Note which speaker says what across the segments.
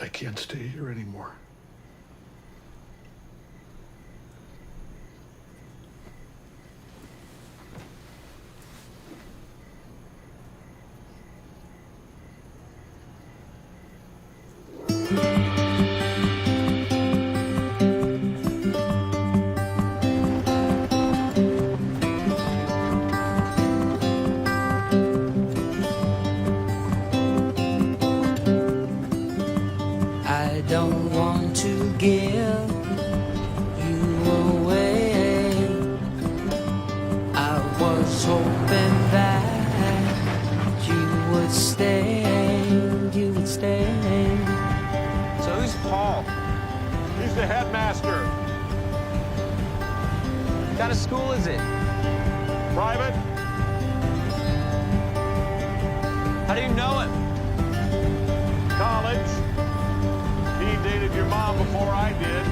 Speaker 1: I can't stay here anymore.
Speaker 2: I don't want to give you away. I was hoping that you would stay, you would stay.
Speaker 3: So who's Paul?
Speaker 4: He's the headmaster.
Speaker 3: What kind of school is it?
Speaker 4: Private?
Speaker 3: How do you know him?
Speaker 4: College. He dated your mom before I did.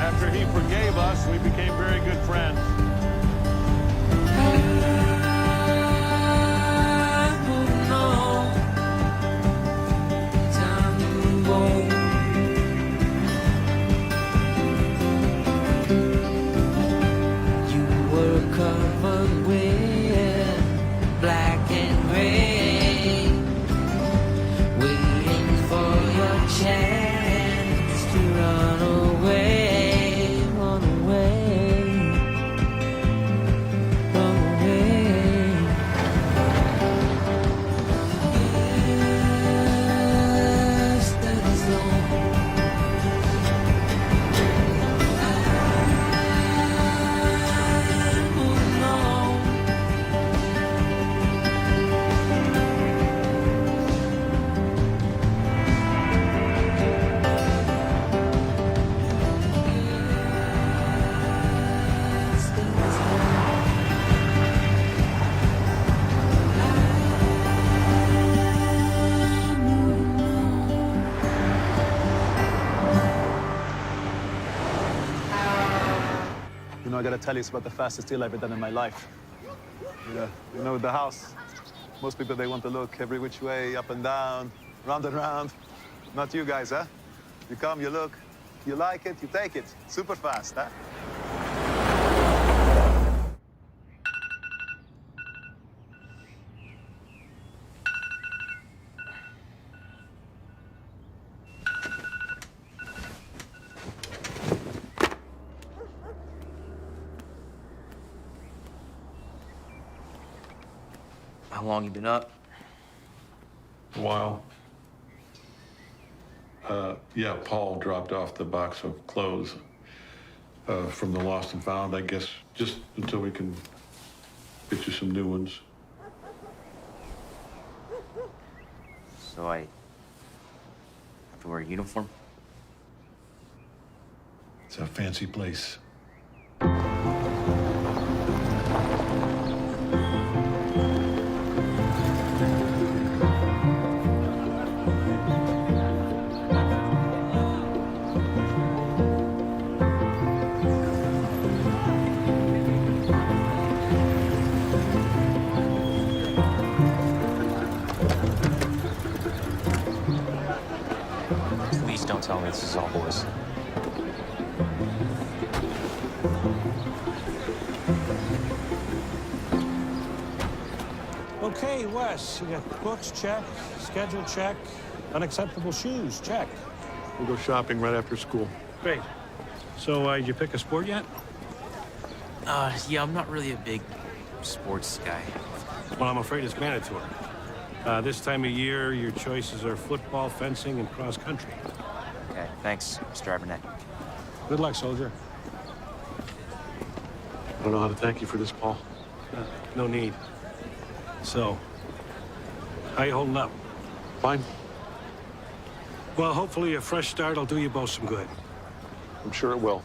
Speaker 4: After he forgave us, we became very good friends.
Speaker 2: Covered with black and gray, waiting for your chance to run away, run away, run away. Yesterday's gone.
Speaker 5: You know, I gotta tell you, it's about the fastest deal I've ever done in my life. Yeah, you know, the house, most people, they want to look every which way, up and down, round and round. Not you guys, huh? You come, you look, you like it, you take it. Super fast, huh?
Speaker 3: How long you been up?
Speaker 1: A while. Yeah, Paul dropped off the box of clothes from the lost and found, I guess, just until we can get you some new ones.
Speaker 3: So I have to wear a uniform?
Speaker 1: It's a fancy place.
Speaker 3: Please don't tell me this is all boys.
Speaker 6: Okay, Wes, you got books, check. Schedule, check. Unacceptable shoes, check.
Speaker 1: We'll go shopping right after school.
Speaker 6: Great. So, did you pick a sport yet?
Speaker 3: Yeah, I'm not really a big sports guy.
Speaker 6: Well, I'm afraid it's mandatory. This time of year, your choices are football, fencing, and cross country.
Speaker 3: Okay, thanks, Mr. Abernett.
Speaker 6: Good luck, soldier.
Speaker 1: I don't know how to thank you for this, Paul.
Speaker 6: No need. So, how you holding up?
Speaker 1: Fine.
Speaker 6: Well, hopefully a fresh start will do you both some good.
Speaker 1: I'm sure it will.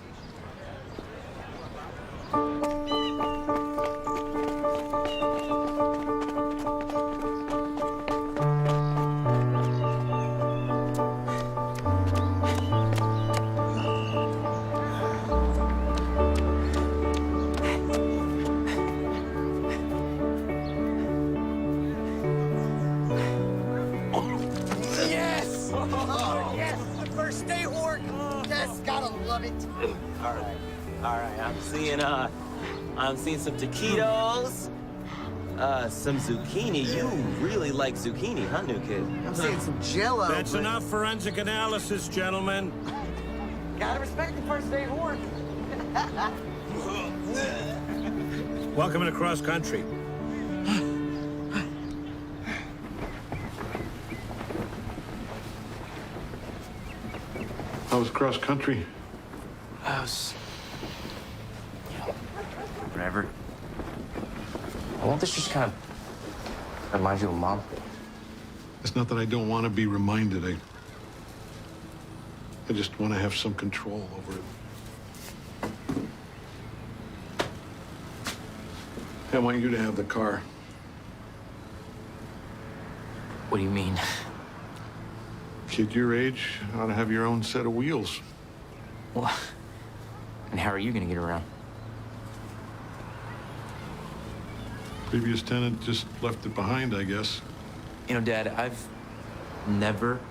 Speaker 3: Yes!
Speaker 7: first day org. Yes, gotta love it.
Speaker 8: All right. I'm seeing some taquitos, some zucchini. You really like zucchini, huh, new kid?
Speaker 7: I'm seeing some Jello.
Speaker 6: That's
Speaker 7: but
Speaker 6: enough forensic analysis, gentlemen.
Speaker 7: Gotta respect the first day org.
Speaker 6: Welcome to cross country.
Speaker 1: How was cross country?
Speaker 3: Whatever.
Speaker 8: Won't this just kind of remind you of Mom?
Speaker 1: It's not that I don't want to be reminded. I just want to have some control over it. I want you to have the car.
Speaker 8: What do you mean?
Speaker 1: Kid your age ought to have your own set of wheels.
Speaker 8: Well, and how are you gonna get around?
Speaker 1: Previous tenant just left it behind, I guess.
Speaker 8: You know, Dad, I've never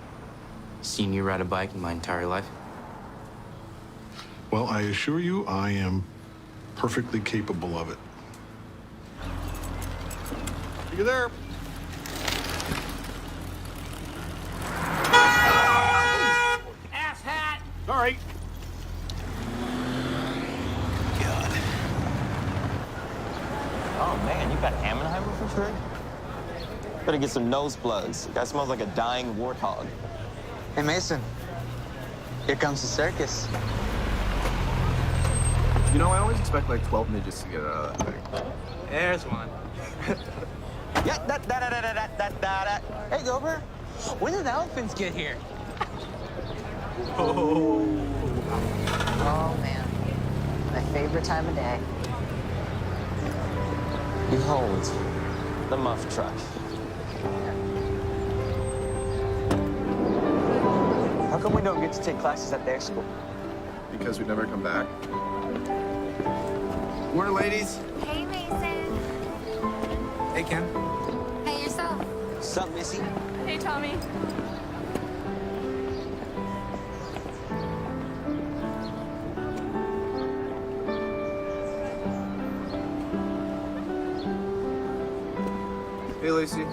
Speaker 8: seen you ride a bike in my entire life.
Speaker 1: Well, I assure you, I am perfectly capable of it. See you there.
Speaker 6: Sorry.
Speaker 8: Oh, man, you got Amenheimer for free? Better get some nose plugs. That smells like a dying warthog.
Speaker 7: Hey, Mason. Here comes the circus.
Speaker 9: You know, I always expect like 12 midgets to get out of that thing.
Speaker 7: There's one.
Speaker 8: Yeah, that. Hey, Gilbert.
Speaker 7: When did the elephants get here?
Speaker 9: Oh.
Speaker 10: Oh, man. My favorite time of day.
Speaker 8: Behold, the muff truck.
Speaker 7: How come we don't get to take classes at their school?
Speaker 9: Because we never come back. Morning, ladies.
Speaker 10: Hey, Mason.
Speaker 9: Hey, Ken.
Speaker 10: Hey, yourself.
Speaker 8: What's up, Missy?
Speaker 10: Hey, Tommy.
Speaker 9: Hey, Lacey.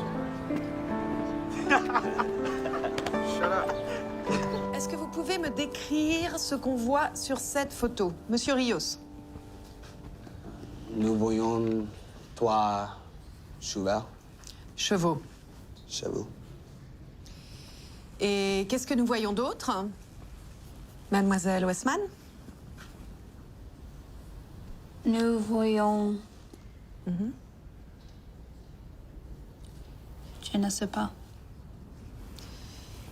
Speaker 9: Shut up.
Speaker 11: Est-ce que vous pouvez me décrire ce qu'on voit sur cette photo, Monsieur Rios?
Speaker 7: Nous voyons trois chevaux.
Speaker 11: Chevaux.
Speaker 7: Chevaux.
Speaker 11: Et qu'est-ce que nous voyons d'autre? Mademoiselle Westman?
Speaker 10: Nous voyons... Je ne sais pas.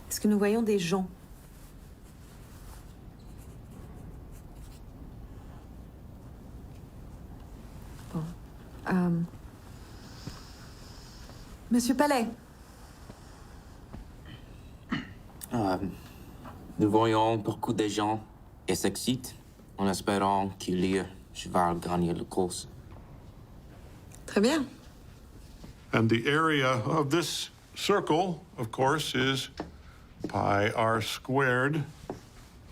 Speaker 11: Est-ce que nous voyons des gens? Bon. Monsieur Palais?
Speaker 12: Nous voyons beaucoup de gens et s'excitent en espérant que leur cheval gagne la course.
Speaker 11: Très bien.
Speaker 1: And the area of this circle, of course, is pi r squared.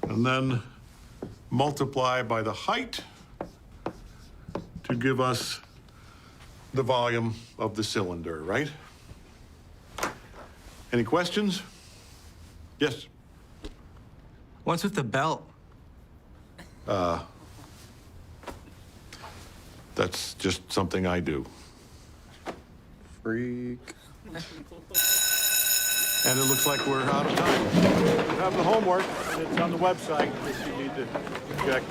Speaker 1: And then multiply by the height to give us the volume of the cylinder, right? Any questions? Yes?
Speaker 7: What's with the belt?
Speaker 1: That's just something I do.
Speaker 9: Freak.
Speaker 1: And it looks like we're out of time.
Speaker 6: You have the homework, and it's on the website if you need to check.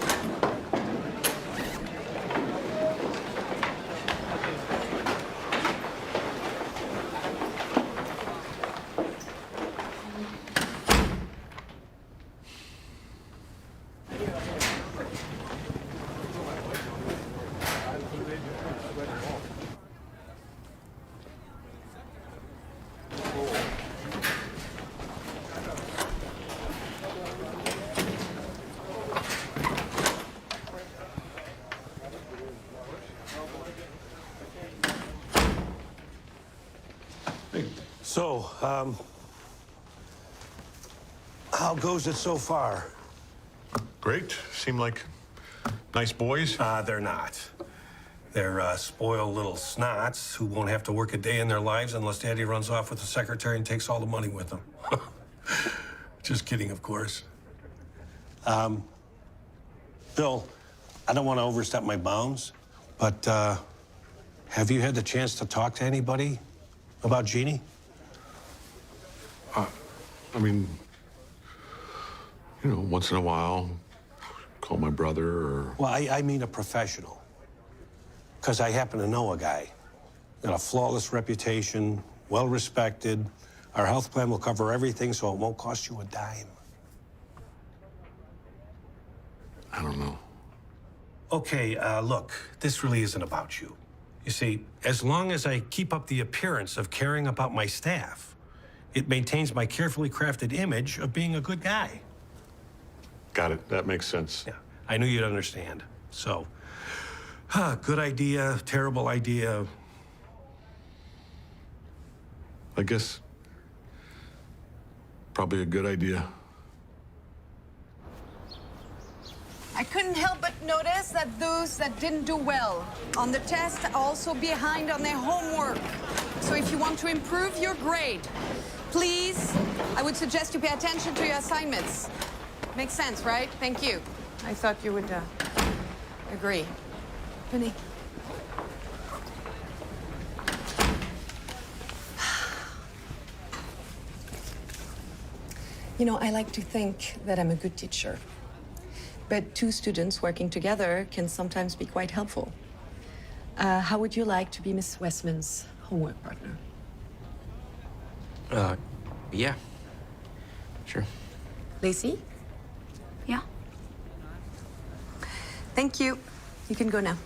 Speaker 6: So, how goes it so far?
Speaker 1: Great. Seem like nice boys.
Speaker 6: They're not. They're spoiled little snots who won't have to work a day in their lives unless Daddy runs off with the secretary and takes all the money with him. Just kidding, of course. Bill, I don't want to overstep my bounds, but have you had the chance to talk to anybody about Jeannie?
Speaker 1: I mean, once in a while, call my brother or...
Speaker 6: Well, I mean a professional. Because I happen to know a guy. Got a flawless reputation, well-respected. Our health plan will cover everything, so it won't cost you a dime.
Speaker 1: I don't know.
Speaker 6: Okay, look, this really isn't about you. You see, as long as I keep up the appearance of caring about my staff, it maintains my carefully crafted image of being a good guy.
Speaker 1: Got it. That makes sense.
Speaker 6: Yeah, I knew you'd understand. So, good idea, terrible idea.
Speaker 1: I guess probably a good idea.
Speaker 11: I couldn't help but notice that those that didn't do well on the test are also behind on their homework. So if you want to improve your grade, please, I would suggest you pay attention to your assignments. Makes sense, right? Thank you. I thought you would agree. Vinny. I like to think that I'm a good teacher. But two students working together can sometimes be quite helpful. How would you like to be Miss Westman's homework partner?
Speaker 12: Yeah. Sure.
Speaker 11: Lacey?
Speaker 10: Yeah.
Speaker 11: Thank you. You can go now.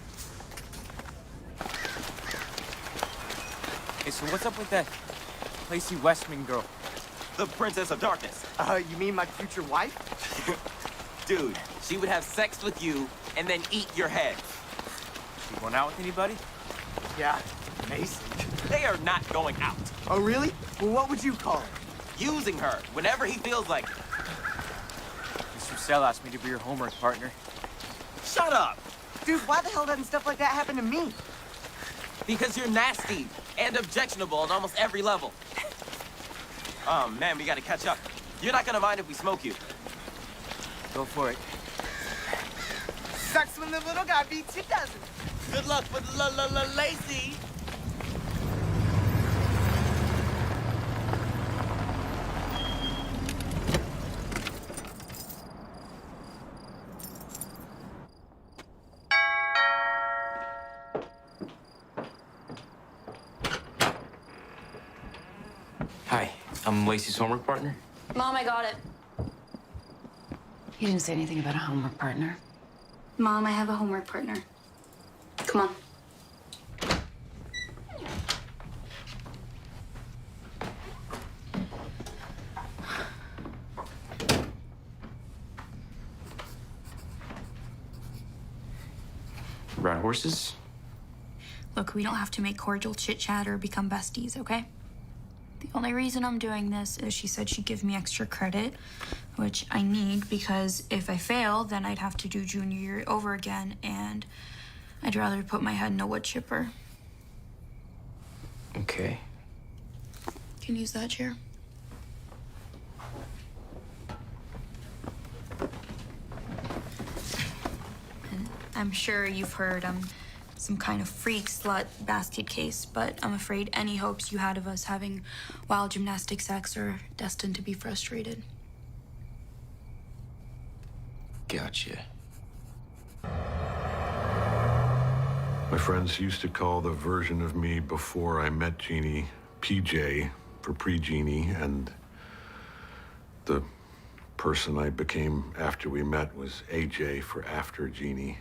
Speaker 8: Hey, so what's up with that Lacey Westman girl? The Princess of Darkness.
Speaker 7: You mean my future wife?
Speaker 8: Dude, she would have sex with you and then eat your head. You going out with anybody?
Speaker 7: Yeah, Mason.
Speaker 8: They are not going out.
Speaker 7: Oh, really? Well, what would you call it?
Speaker 8: Using her whenever he feels like it.
Speaker 3: Mr. Sell asked me to be your homework partner.
Speaker 8: Shut up!
Speaker 7: Dude, why the hell doesn't stuff like that happen to me?
Speaker 8: Because you're nasty and objectionable on almost every level. Oh, man, we gotta catch up. You're not gonna mind if we smoke you.
Speaker 3: Go for it.
Speaker 7: Sucks when the little guy beats you, doesn't it?
Speaker 8: Good luck with Lacey.
Speaker 12: Hi, I'm Lacey's homework partner.
Speaker 10: Mom, I got it.
Speaker 13: He didn't say anything about a homework partner.
Speaker 10: Mom, I have a homework partner. Come on.
Speaker 12: Ride horses?
Speaker 10: Look, we don't have to make cordial chit-chat or become besties, okay? The only reason I'm doing this is she said she'd give me extra credit, which I need because if I fail, then I'd have to do junior year over again, and I'd rather put my head in a wood chipper.
Speaker 12: Okay.
Speaker 10: Can you use that chair? And I'm sure you've heard I'm some kind of freak slut basket case, but I'm afraid any hopes you had of us having wild gymnastic sex are destined to be frustrated.
Speaker 12: Gotcha.
Speaker 1: My friends used to call the version of me before I met Jeannie PJ for pre-Jeannie, and the person I became after we met was AJ for after Jeannie.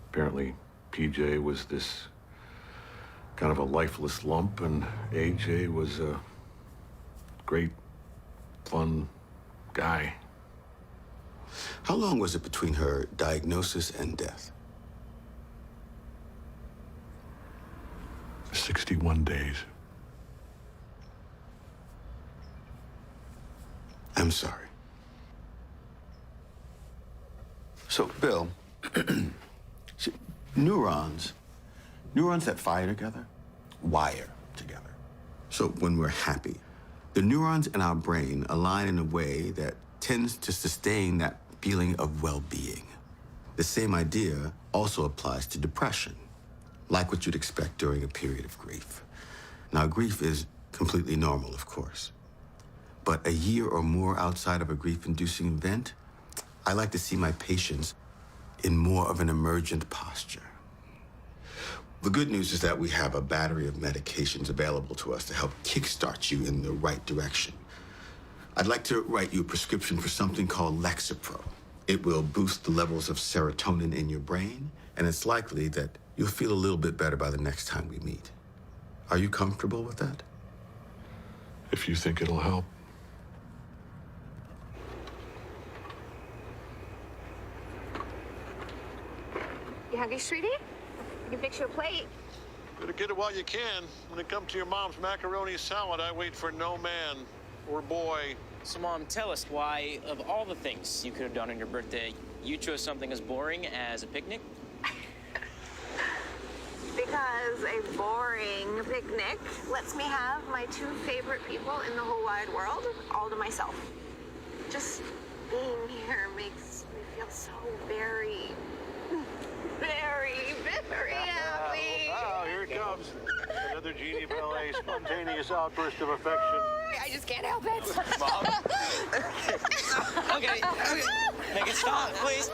Speaker 1: Apparently, PJ was this kind of a lifeless lump, and AJ was a great, fun guy.
Speaker 14: How long was it between her diagnosis and death?
Speaker 1: 61 days.
Speaker 14: I'm sorry. So, Bill, see, neurons that fire together, wire together. So when we're happy, the neurons in our brain align in a way that tends to sustain that feeling of well-being. The same idea also applies to depression, like what you'd expect during a period of grief. Now, grief is completely normal, of course. But a year or more outside of a grief-inducing event, I like to see my patients in more of an emergent posture. The good news is that we have a battery of medications available to us to help kickstart you in the right direction. I'd like to write you a prescription for something called Lexapro. It will boost the levels of serotonin in your brain, and it's likely that you'll feel a little bit better by the next time we meet. Are you comfortable with that?
Speaker 1: If you think it'll help.
Speaker 15: You hungry, sweetie? I can fix you a plate.
Speaker 1: Better get it while you can. When it comes to your mom's macaroni salad, I wait for no man or boy.
Speaker 8: So, Mom, tell us why, of all the things you could have done on your birthday, you chose something as boring as a picnic?
Speaker 15: Because a boring picnic lets me have my two favorite people in the whole wide world all to myself. Just being here makes me feel so very, very happy.
Speaker 4: Oh, here it comes. Another Genie Ballet spontaneous outburst of affection.
Speaker 15: I just can't help it.
Speaker 8: Mom? Okay. Make it stop, please.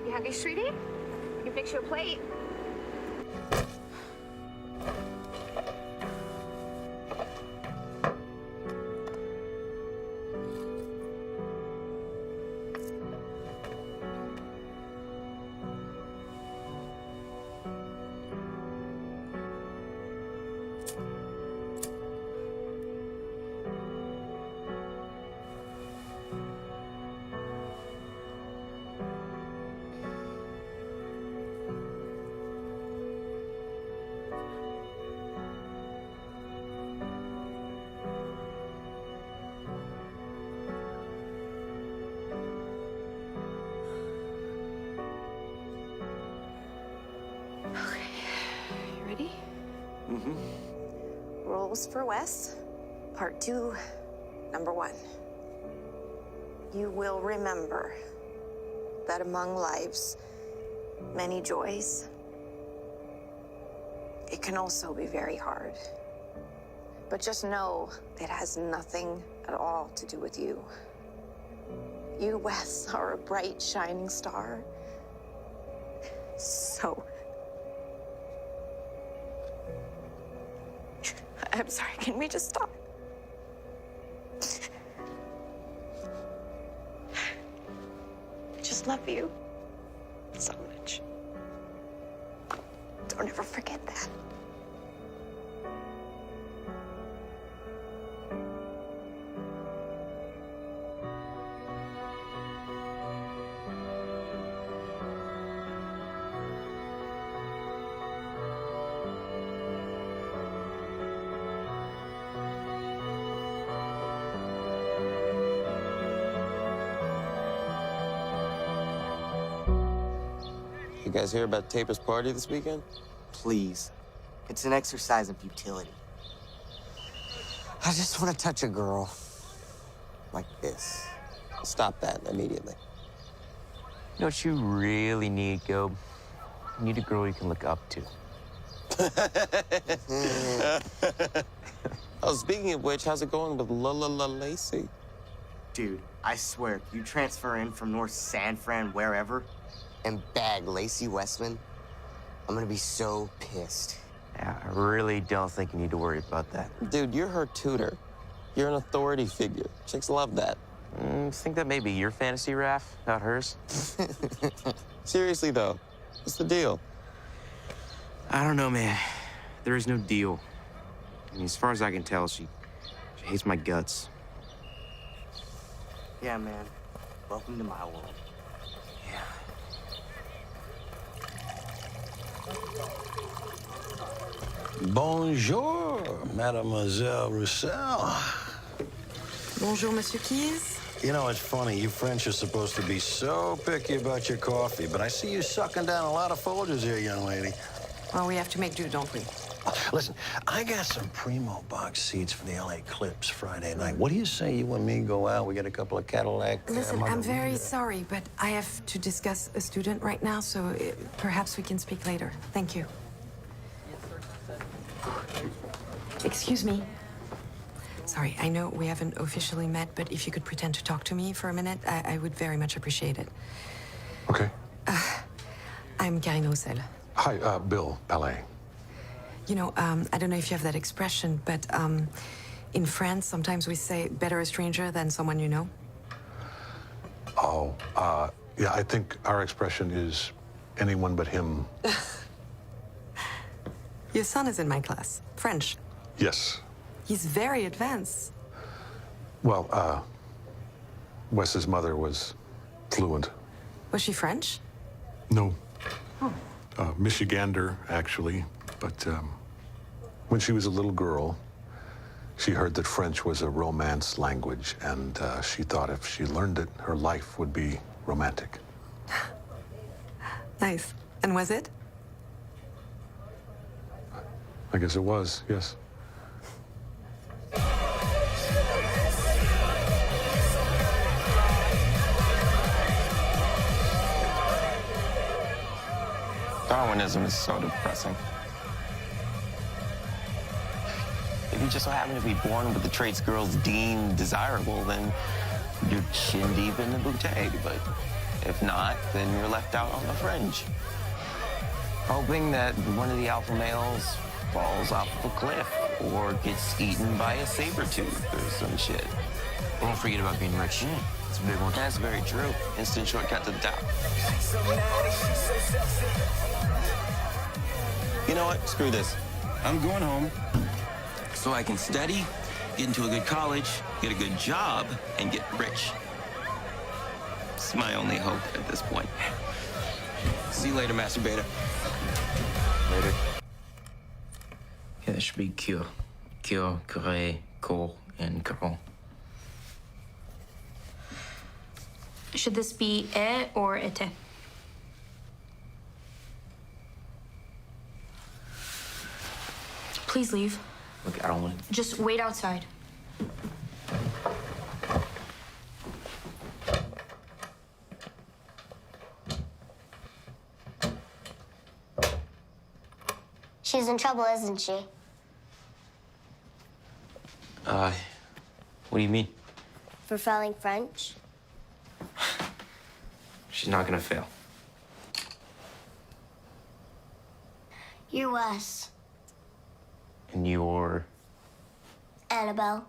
Speaker 15: You hungry, sweetie? I can fix you a plate. Rules for Wes, Part 2, Number 1. You will remember that among life's many joys, it can also be very hard. But just know it has nothing at all to do with you. You, Wes, are a bright, shining star. So I'm sorry, can we just stop? I just love you so much. Don't ever forget that.
Speaker 8: You guys hear about Taper's party this weekend?
Speaker 3: Please. It's an exercise in futility. I just want to touch a girl. Like this.
Speaker 8: Stop that immediately.
Speaker 3: You know what you really need, Gob? You need a girl you can look up to.
Speaker 8: Oh, speaking of which, how's it going with Lacey?
Speaker 3: Dude, I swear, if you transfer in from North San Fran, wherever, and bag Lacey Westman, I'm gonna be so pissed. Yeah, I really don't think you need to worry about that.
Speaker 8: Dude, you're her tutor. You're an authority figure. Chicks love that.
Speaker 3: Think that may be your fantasy, Raph, not hers?
Speaker 8: Seriously, though, what's the deal?
Speaker 3: I don't know, man. There is no deal. I mean, as far as I can tell, she hates my guts. Yeah, man. Welcome to my world.
Speaker 16: Bonjour, Mademoiselle Roussel.
Speaker 11: Bonjour, Monsieur Keys.
Speaker 16: You know, it's funny, you French are supposed to be so picky about your coffee, but I see you sucking down a lot of Folgers here, young lady.
Speaker 11: Well, we have to make do, don't we?
Speaker 16: Listen, I got some primo box seats for the LA Clips Friday night. What do you say you and me go out? We get a couple of Cadillac.
Speaker 11: Listen, I'm very sorry, but I have to discuss a student right now, so perhaps we can speak later. Thank you. Excuse me. Sorry, I know we haven't officially met, but if you could pretend to talk to me for a minute, I would very much appreciate it.
Speaker 17: Okay.
Speaker 11: I'm Karine Roussel.
Speaker 17: Hi, Bill Palais.
Speaker 11: You know, I don't know if you have that expression, but in France, sometimes we say better a stranger than someone you know.
Speaker 17: Oh, yeah, I think our expression is anyone but him.
Speaker 11: Your son is in my class, French.
Speaker 17: Yes.
Speaker 11: He's very advanced.
Speaker 17: Well, Wes's mother was fluent.
Speaker 11: Was she French?
Speaker 17: No.
Speaker 11: Oh.
Speaker 17: Michigander, actually. But when she was a little girl, she heard that French was a Romance language, and she thought if she learned it, her life would be romantic.
Speaker 11: Nice. And was it?
Speaker 17: I guess it was, yes.
Speaker 8: Darwinism is so depressing. If you just so happen to be born with the traits girls deem desirable, then you're chin deep in the bootay. But if not, then you're left out on the fringe, hoping that one of the alpha males falls off of a cliff or gets eaten by a saber tooth or some shit.
Speaker 12: Don't forget about being rich. It's a big one.
Speaker 8: That's very true. Instant shortcut to the top. You know what? Screw this. I'm going home so I can study, get into a good college, get a good job, and get rich. It's my only hope at this point. See you later, masturbator.
Speaker 12: Later. Yeah, there should be cure, curé, cour, and caron.
Speaker 10: Should this be e or ete? Please leave.
Speaker 12: Look, I don't want to.
Speaker 10: Just wait outside.
Speaker 18: She's in trouble, isn't she?
Speaker 12: What do you mean?
Speaker 18: For failing French?
Speaker 12: She's not gonna fail.
Speaker 18: You're Wes.
Speaker 12: And you're...
Speaker 18: Annabelle.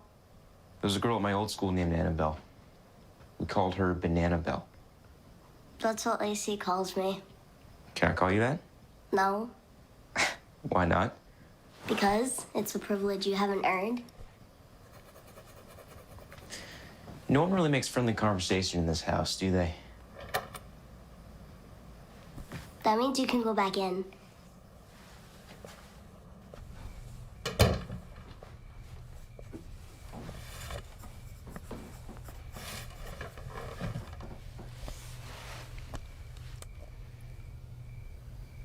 Speaker 12: There was a girl at my old school named Annabelle. We called her Banana Belle.
Speaker 18: That's what Lacey calls me.
Speaker 12: Can I call you that?
Speaker 18: No,
Speaker 12: Why not?
Speaker 18: because it's a privilege you haven't earned.
Speaker 12: No one really makes friendly conversation in this house, do they?
Speaker 18: That means you can go back in.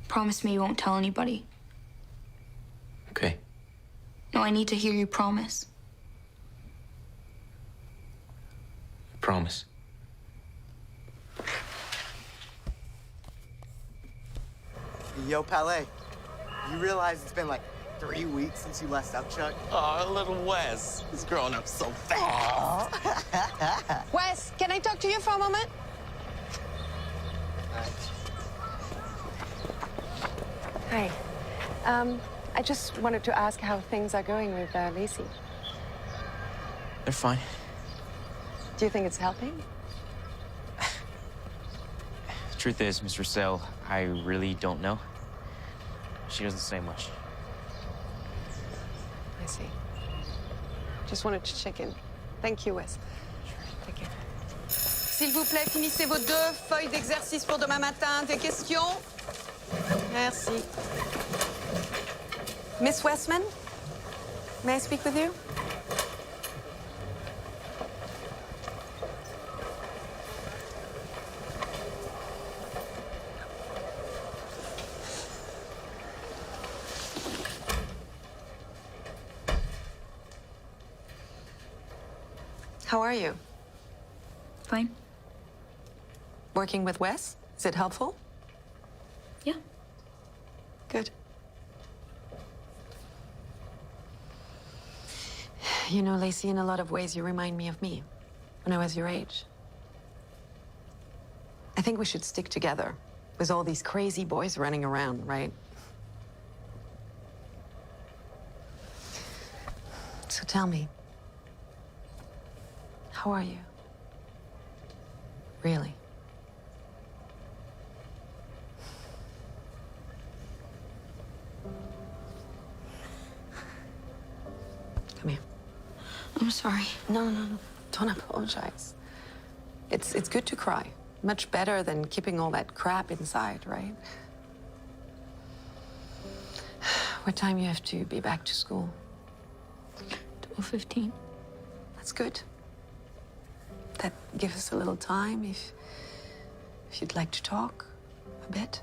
Speaker 10: Promise me you won't tell anybody.
Speaker 12: Okay.
Speaker 10: No, I need to hear you promise.
Speaker 12: Promise.
Speaker 3: Yo, Palais, you realize it's been like 3 weeks since you last up, Chuck?
Speaker 8: Oh, little Wes. He's growing up so fast.
Speaker 11: Wes, can I talk to you for a moment? Hi. I just wanted to ask how things are going with Lacey.
Speaker 12: They're fine.
Speaker 11: Do you think it's helping?
Speaker 12: The truth is, Mr. Roussel, I really don't know. She doesn't say much.
Speaker 11: I see. Just wanted to check in. Thank you, Wes. Take care. S'il vous plaît, finissez vos 2 feuilles d'exercice pour demain matin. Des questions? Merci. Miss Westman, may I speak with you? How are you?
Speaker 10: Fine.
Speaker 11: Working with Wes? Is it helpful?
Speaker 10: Yeah.
Speaker 11: Good. You know, Lacey, in a lot of ways, you remind me of me when I was your age. I think we should stick together with all these crazy boys running around, right? So tell me, how are you? Really? Come here.
Speaker 10: I'm sorry.
Speaker 11: No, don't apologize. It's good to cry. Much better than keeping all that crap inside, right? What time you have to be back to school?
Speaker 10: 12:15.
Speaker 11: That's good. That gives us a little time if you'd like to talk a bit.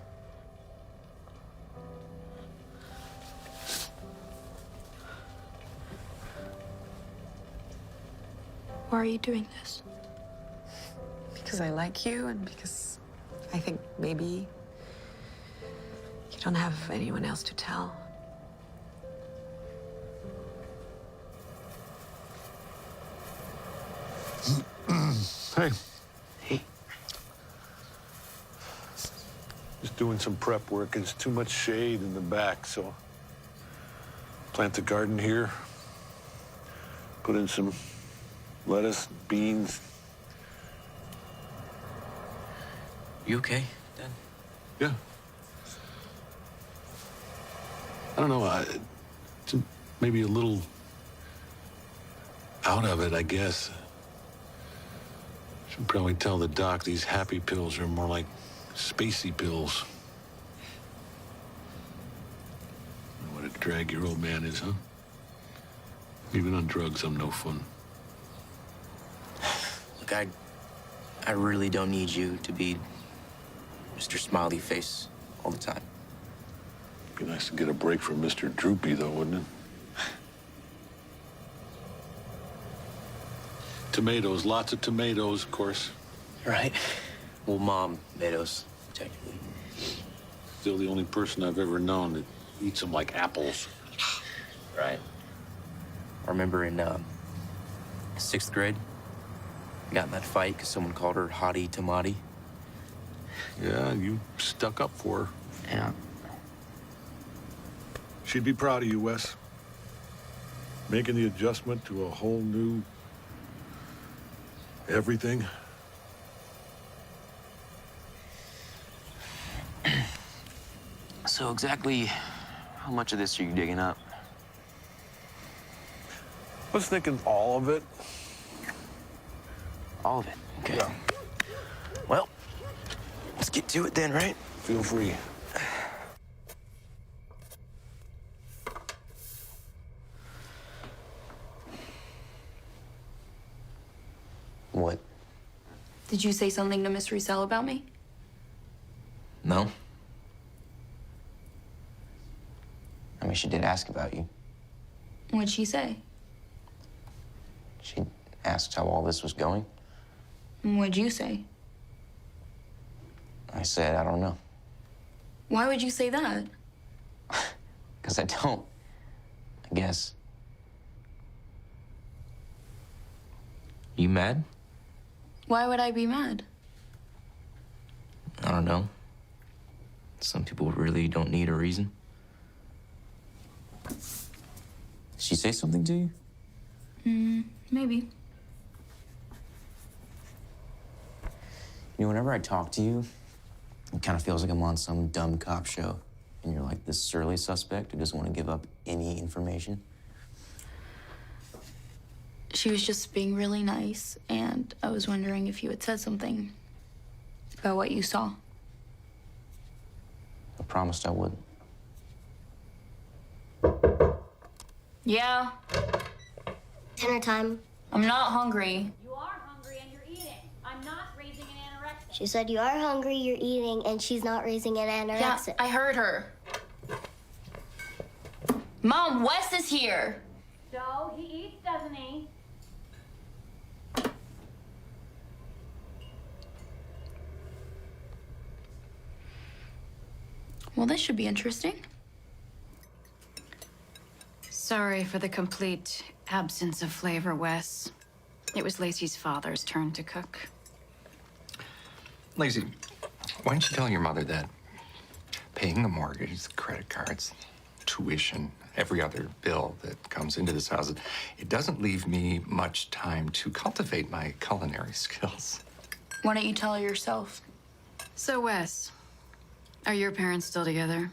Speaker 10: Why are you doing this?
Speaker 11: Because I like you and because I think maybe you don't have anyone else to tell.
Speaker 1: Hey.
Speaker 17: Hey. Just doing some prep work. There's too much shade in the back, so plant the garden here. Put in some lettuce, beans.
Speaker 12: You okay, Dad?
Speaker 17: Yeah. I don't know. Maybe a little out of it, I guess. Should probably tell the doc these happy pills are more like spacey pills. What a drag your old man is, huh? Even on drugs, I'm no fun.
Speaker 12: Look, I really don't need you to be Mr. Smiley Face all the time.
Speaker 17: Be nice to get a break from Mr. Droopy, though, wouldn't it? Tomatoes, lots of tomatoes, of course.
Speaker 12: Right. Well, Mom, tomatoes, technically.
Speaker 17: Still the only person I've ever known that eats them like apples.
Speaker 12: Right. I remember in 6th grade, I got in that fight because someone called her Hottie Tomati.
Speaker 17: Yeah, you stuck up for her.
Speaker 12: Yeah.
Speaker 1: She'd be proud of you, Wes. Making the adjustment to a whole new everything.
Speaker 12: So exactly how much of this are you digging up?
Speaker 17: I was thinking all of it.
Speaker 12: All of it? Okay. Yeah. Well, let's get to it then, right?
Speaker 17: Feel free.
Speaker 12: What?
Speaker 10: Did you say something to Miss Roussel about me?
Speaker 12: No. I mean, she did ask about you.
Speaker 10: What'd she say?
Speaker 12: She asked how all this was going.
Speaker 10: And what'd you say?
Speaker 12: I said, I don't know.
Speaker 10: Why would you say that?
Speaker 12: Because I don't, I guess. You mad?
Speaker 10: Why would I be mad?
Speaker 12: I don't know. Some people really don't need a reason. Did she say something to you?
Speaker 10: Maybe.
Speaker 12: You know, whenever I talk to you, it kind of feels like I'm on some dumb cop show. And you're like this surly suspect who doesn't want to give up any information.
Speaker 10: She was just being really nice, and I was wondering if you had said something about what you saw.
Speaker 12: I promised I wouldn't.
Speaker 10: Yeah,
Speaker 18: Dinner time.
Speaker 10: I'm not hungry.
Speaker 19: You are hungry and you're eating. I'm not raising an anorexic.
Speaker 18: She said you are hungry, you're eating, and she's not raising an
Speaker 10: Yeah,
Speaker 18: anorexic.
Speaker 10: I heard her. Mom, Wes is here.
Speaker 19: So he eats, doesn't he?
Speaker 10: Well, this should be interesting.
Speaker 13: Sorry for the complete absence of flavor, Wes. It was Lacey's father's turn to cook.
Speaker 20: Lacey, why don't you tell your mother that paying the mortgage, the credit cards, tuition, every other bill that comes into this house, it doesn't leave me much time to cultivate my culinary skills.
Speaker 10: Why don't you tell her yourself?
Speaker 13: So, Wes, are your parents still together?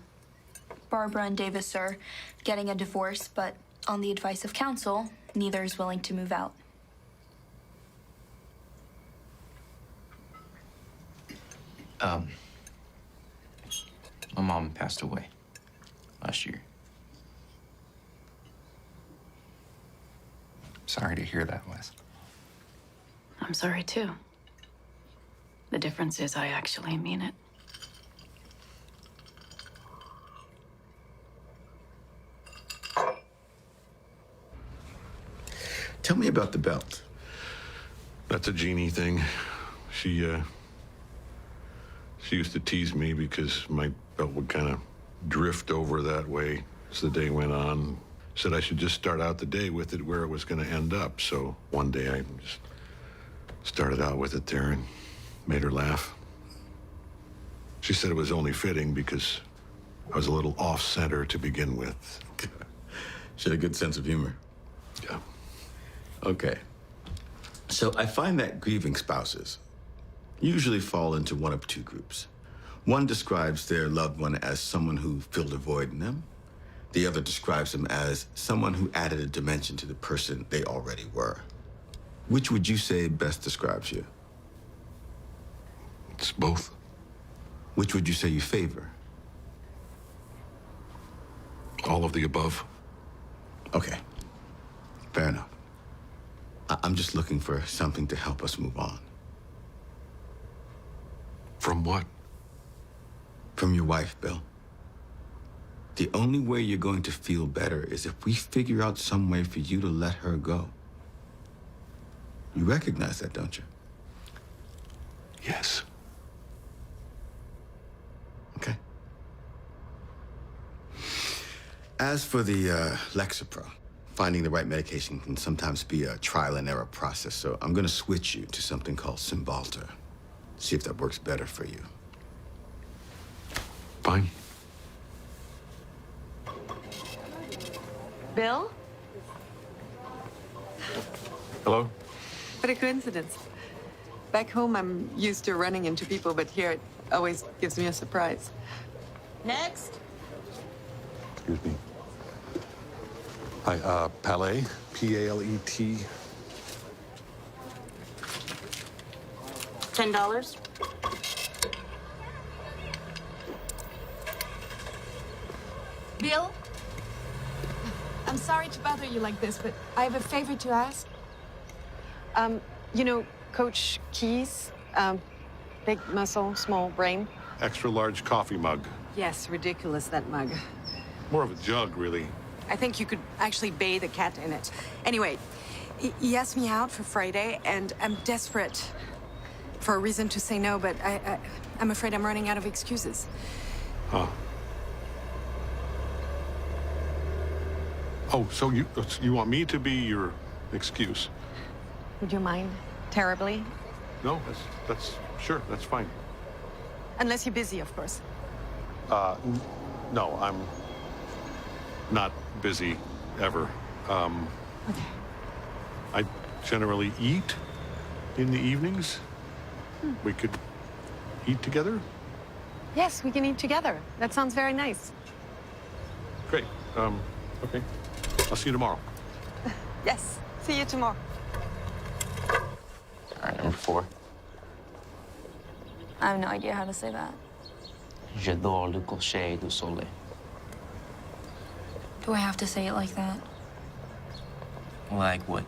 Speaker 10: Barbara and Davis are getting a divorce, but on the advice of counsel, neither is willing to move out.
Speaker 12: My mom passed away last year.
Speaker 20: Sorry to hear that, Wes.
Speaker 13: I'm sorry, too. The difference is I actually mean it.
Speaker 14: Tell me about the belt.
Speaker 1: That's a Jeannie thing. She used to tease me because my belt would kind of drift over that way as the day went on. Said I should just start out the day with it where it was going to end up. So one day I just started out with it there and made her laugh. She said it was only fitting because I was a little off-center to begin with.
Speaker 14: She had a good sense of humor.
Speaker 1: Yeah.
Speaker 14: Okay. So I find that grieving spouses usually fall into one of two groups. One describes their loved one as someone who filled a void in them. The other describes them as someone who added a dimension to the person they already were. Which would you say best describes you?
Speaker 1: It's both.
Speaker 14: Which would you say you favor?
Speaker 1: All of the above.
Speaker 14: Okay. Fair enough. I'm just looking for something to help us move on.
Speaker 1: From what?
Speaker 14: From your wife, Bill. The only way you're going to feel better is if we figure out some way for you to let her go. You recognize that, don't you?
Speaker 1: Yes.
Speaker 14: Okay. As for the Lexapro, finding the right medication can sometimes be a trial and error process, so I'm going to switch you to something called Cymbalta. See if that works better for you.
Speaker 1: Fine.
Speaker 11: Bill?
Speaker 1: Hello?
Speaker 11: What a coincidence. Back home, I'm used to running into people, but here it always gives me a surprise. Next.
Speaker 17: Excuse me. Hi, Palette, P-A-L-E-T.
Speaker 19: $10.
Speaker 11: Bill? I'm sorry to bother you like this, but I have a favor to ask. You know Coach Keys? Big muscle, small brain?
Speaker 1: Extra large coffee mug.
Speaker 11: Yes, ridiculous, that mug.
Speaker 1: More of a jug, really.
Speaker 11: I think you could actually bathe a cat in it. Anyway, he asked me out for Friday, and I'm desperate for a reason to say no, but I'm afraid I'm running out of excuses.
Speaker 1: Huh. Oh, so you want me to be your excuse?
Speaker 11: Would you mind terribly?
Speaker 1: No, that's sure, that's fine.
Speaker 11: Unless you're busy, of course.
Speaker 1: No, I'm not busy ever.
Speaker 11: Okay.
Speaker 1: I generally eat in the evenings. We could eat together.
Speaker 11: Yes, we can eat together. That sounds very nice.
Speaker 1: Great. Okay. I'll see you tomorrow.
Speaker 11: Yes, see you tomorrow.
Speaker 12: All right, number 4.
Speaker 10: I have no idea how to say that.
Speaker 12: J'adore le coucher du soleil.
Speaker 10: Do I have to say it like that?
Speaker 12: Like what?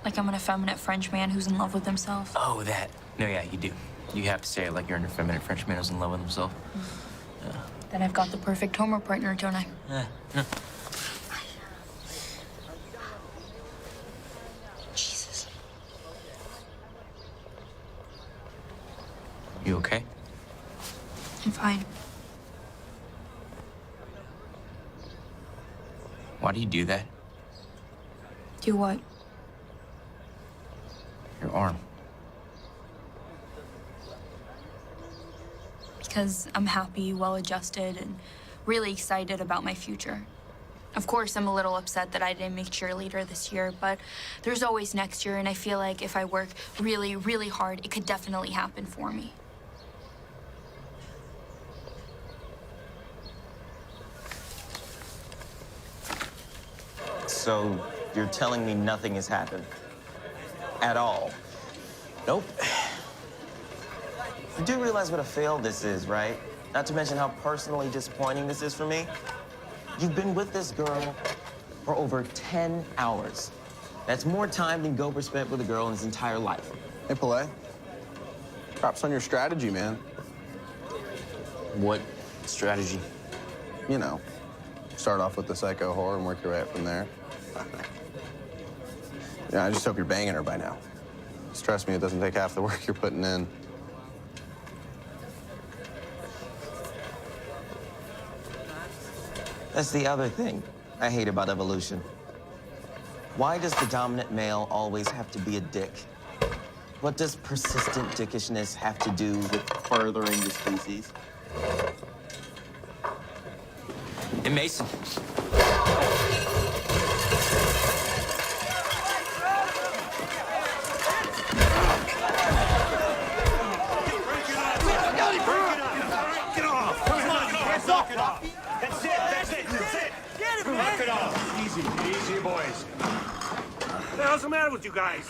Speaker 10: Like I'm an effeminate French man who's in love with himself?
Speaker 12: Oh, that. No, yeah, you do. You have to say it like you're an effeminate Frenchman who's in love with himself.
Speaker 10: Then I've got the perfect Homer partner, don't I? Jesus.
Speaker 12: You okay?
Speaker 10: I'm fine.
Speaker 12: Why do you do that?
Speaker 10: Do what?
Speaker 12: Your arm.
Speaker 10: Because I'm happy, well-adjusted, and really excited about my future. Of course, I'm a little upset that I didn't make cheerleader this year, but there's always next year, and I feel like if I work really, really hard, it could definitely happen for me.
Speaker 8: So you're telling me nothing has happened? At all?
Speaker 12: Nope.
Speaker 8: You do realize what a fail this is, right? Not to mention how personally disappointing this is for me. You've been with this girl for over 10 hours. That's more time than Gober spent with a girl in his entire life.
Speaker 9: Hey, Pelé. Props on your strategy, man.
Speaker 12: What strategy?
Speaker 9: You know, start off with the psycho whore and work your way up from there. Yeah, I just hope you're banging her by now. Just trust me, it doesn't take half the work you're putting in.
Speaker 8: That's the other thing I hate about evolution. Why does the dominant male always have to be a dick? What does persistent dickishness have to do with furthering the species?
Speaker 12: Hey, Mason.
Speaker 6: Knock it off. Easy, easy, boys. What the hell's the matter with you guys?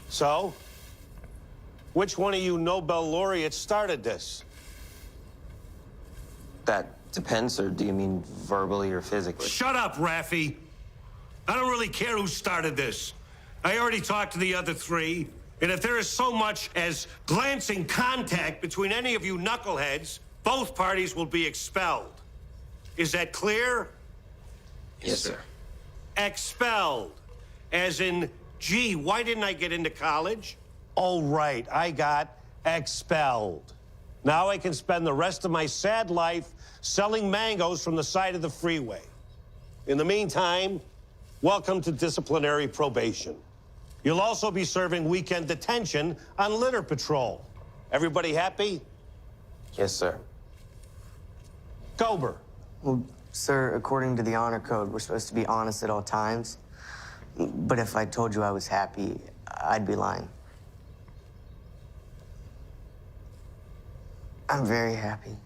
Speaker 4: So, which one of you Nobel laureates started this?
Speaker 8: That depends, sir. Do you mean verbally or physically?
Speaker 6: Shut up, Raffi. I don't really care who started this. I already talked to the other three, and if there is so much as glancing contact between any of you knuckleheads, both parties will be expelled. Is that clear?
Speaker 12: Yes, sir.
Speaker 6: Expelled. As in, gee, why didn't I get into college? Oh, right, I got expelled. Now I can spend the rest of my sad life selling mangoes from the side of the freeway. In the meantime, welcome to disciplinary probation. You'll also be serving weekend detention on litter patrol. Everybody happy?
Speaker 8: Yes, sir.
Speaker 6: Gober.
Speaker 3: Well, sir, according to the honor code, we're supposed to be honest at all times. But if I told you I was happy, I'd be lying. I'm very happy.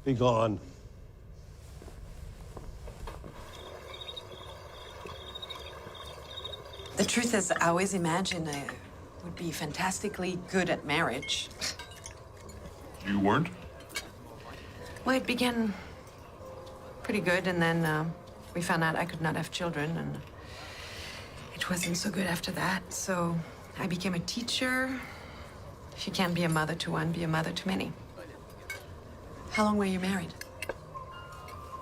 Speaker 6: Be gone.
Speaker 11: The truth is, I always imagined I would be fantastically good at marriage.
Speaker 1: You weren't?
Speaker 11: Well, it began pretty good, and then we found out I could not have children, and it wasn't so good after that. So I became a teacher. If you can't be a mother to one, be a mother to many. How long were you married?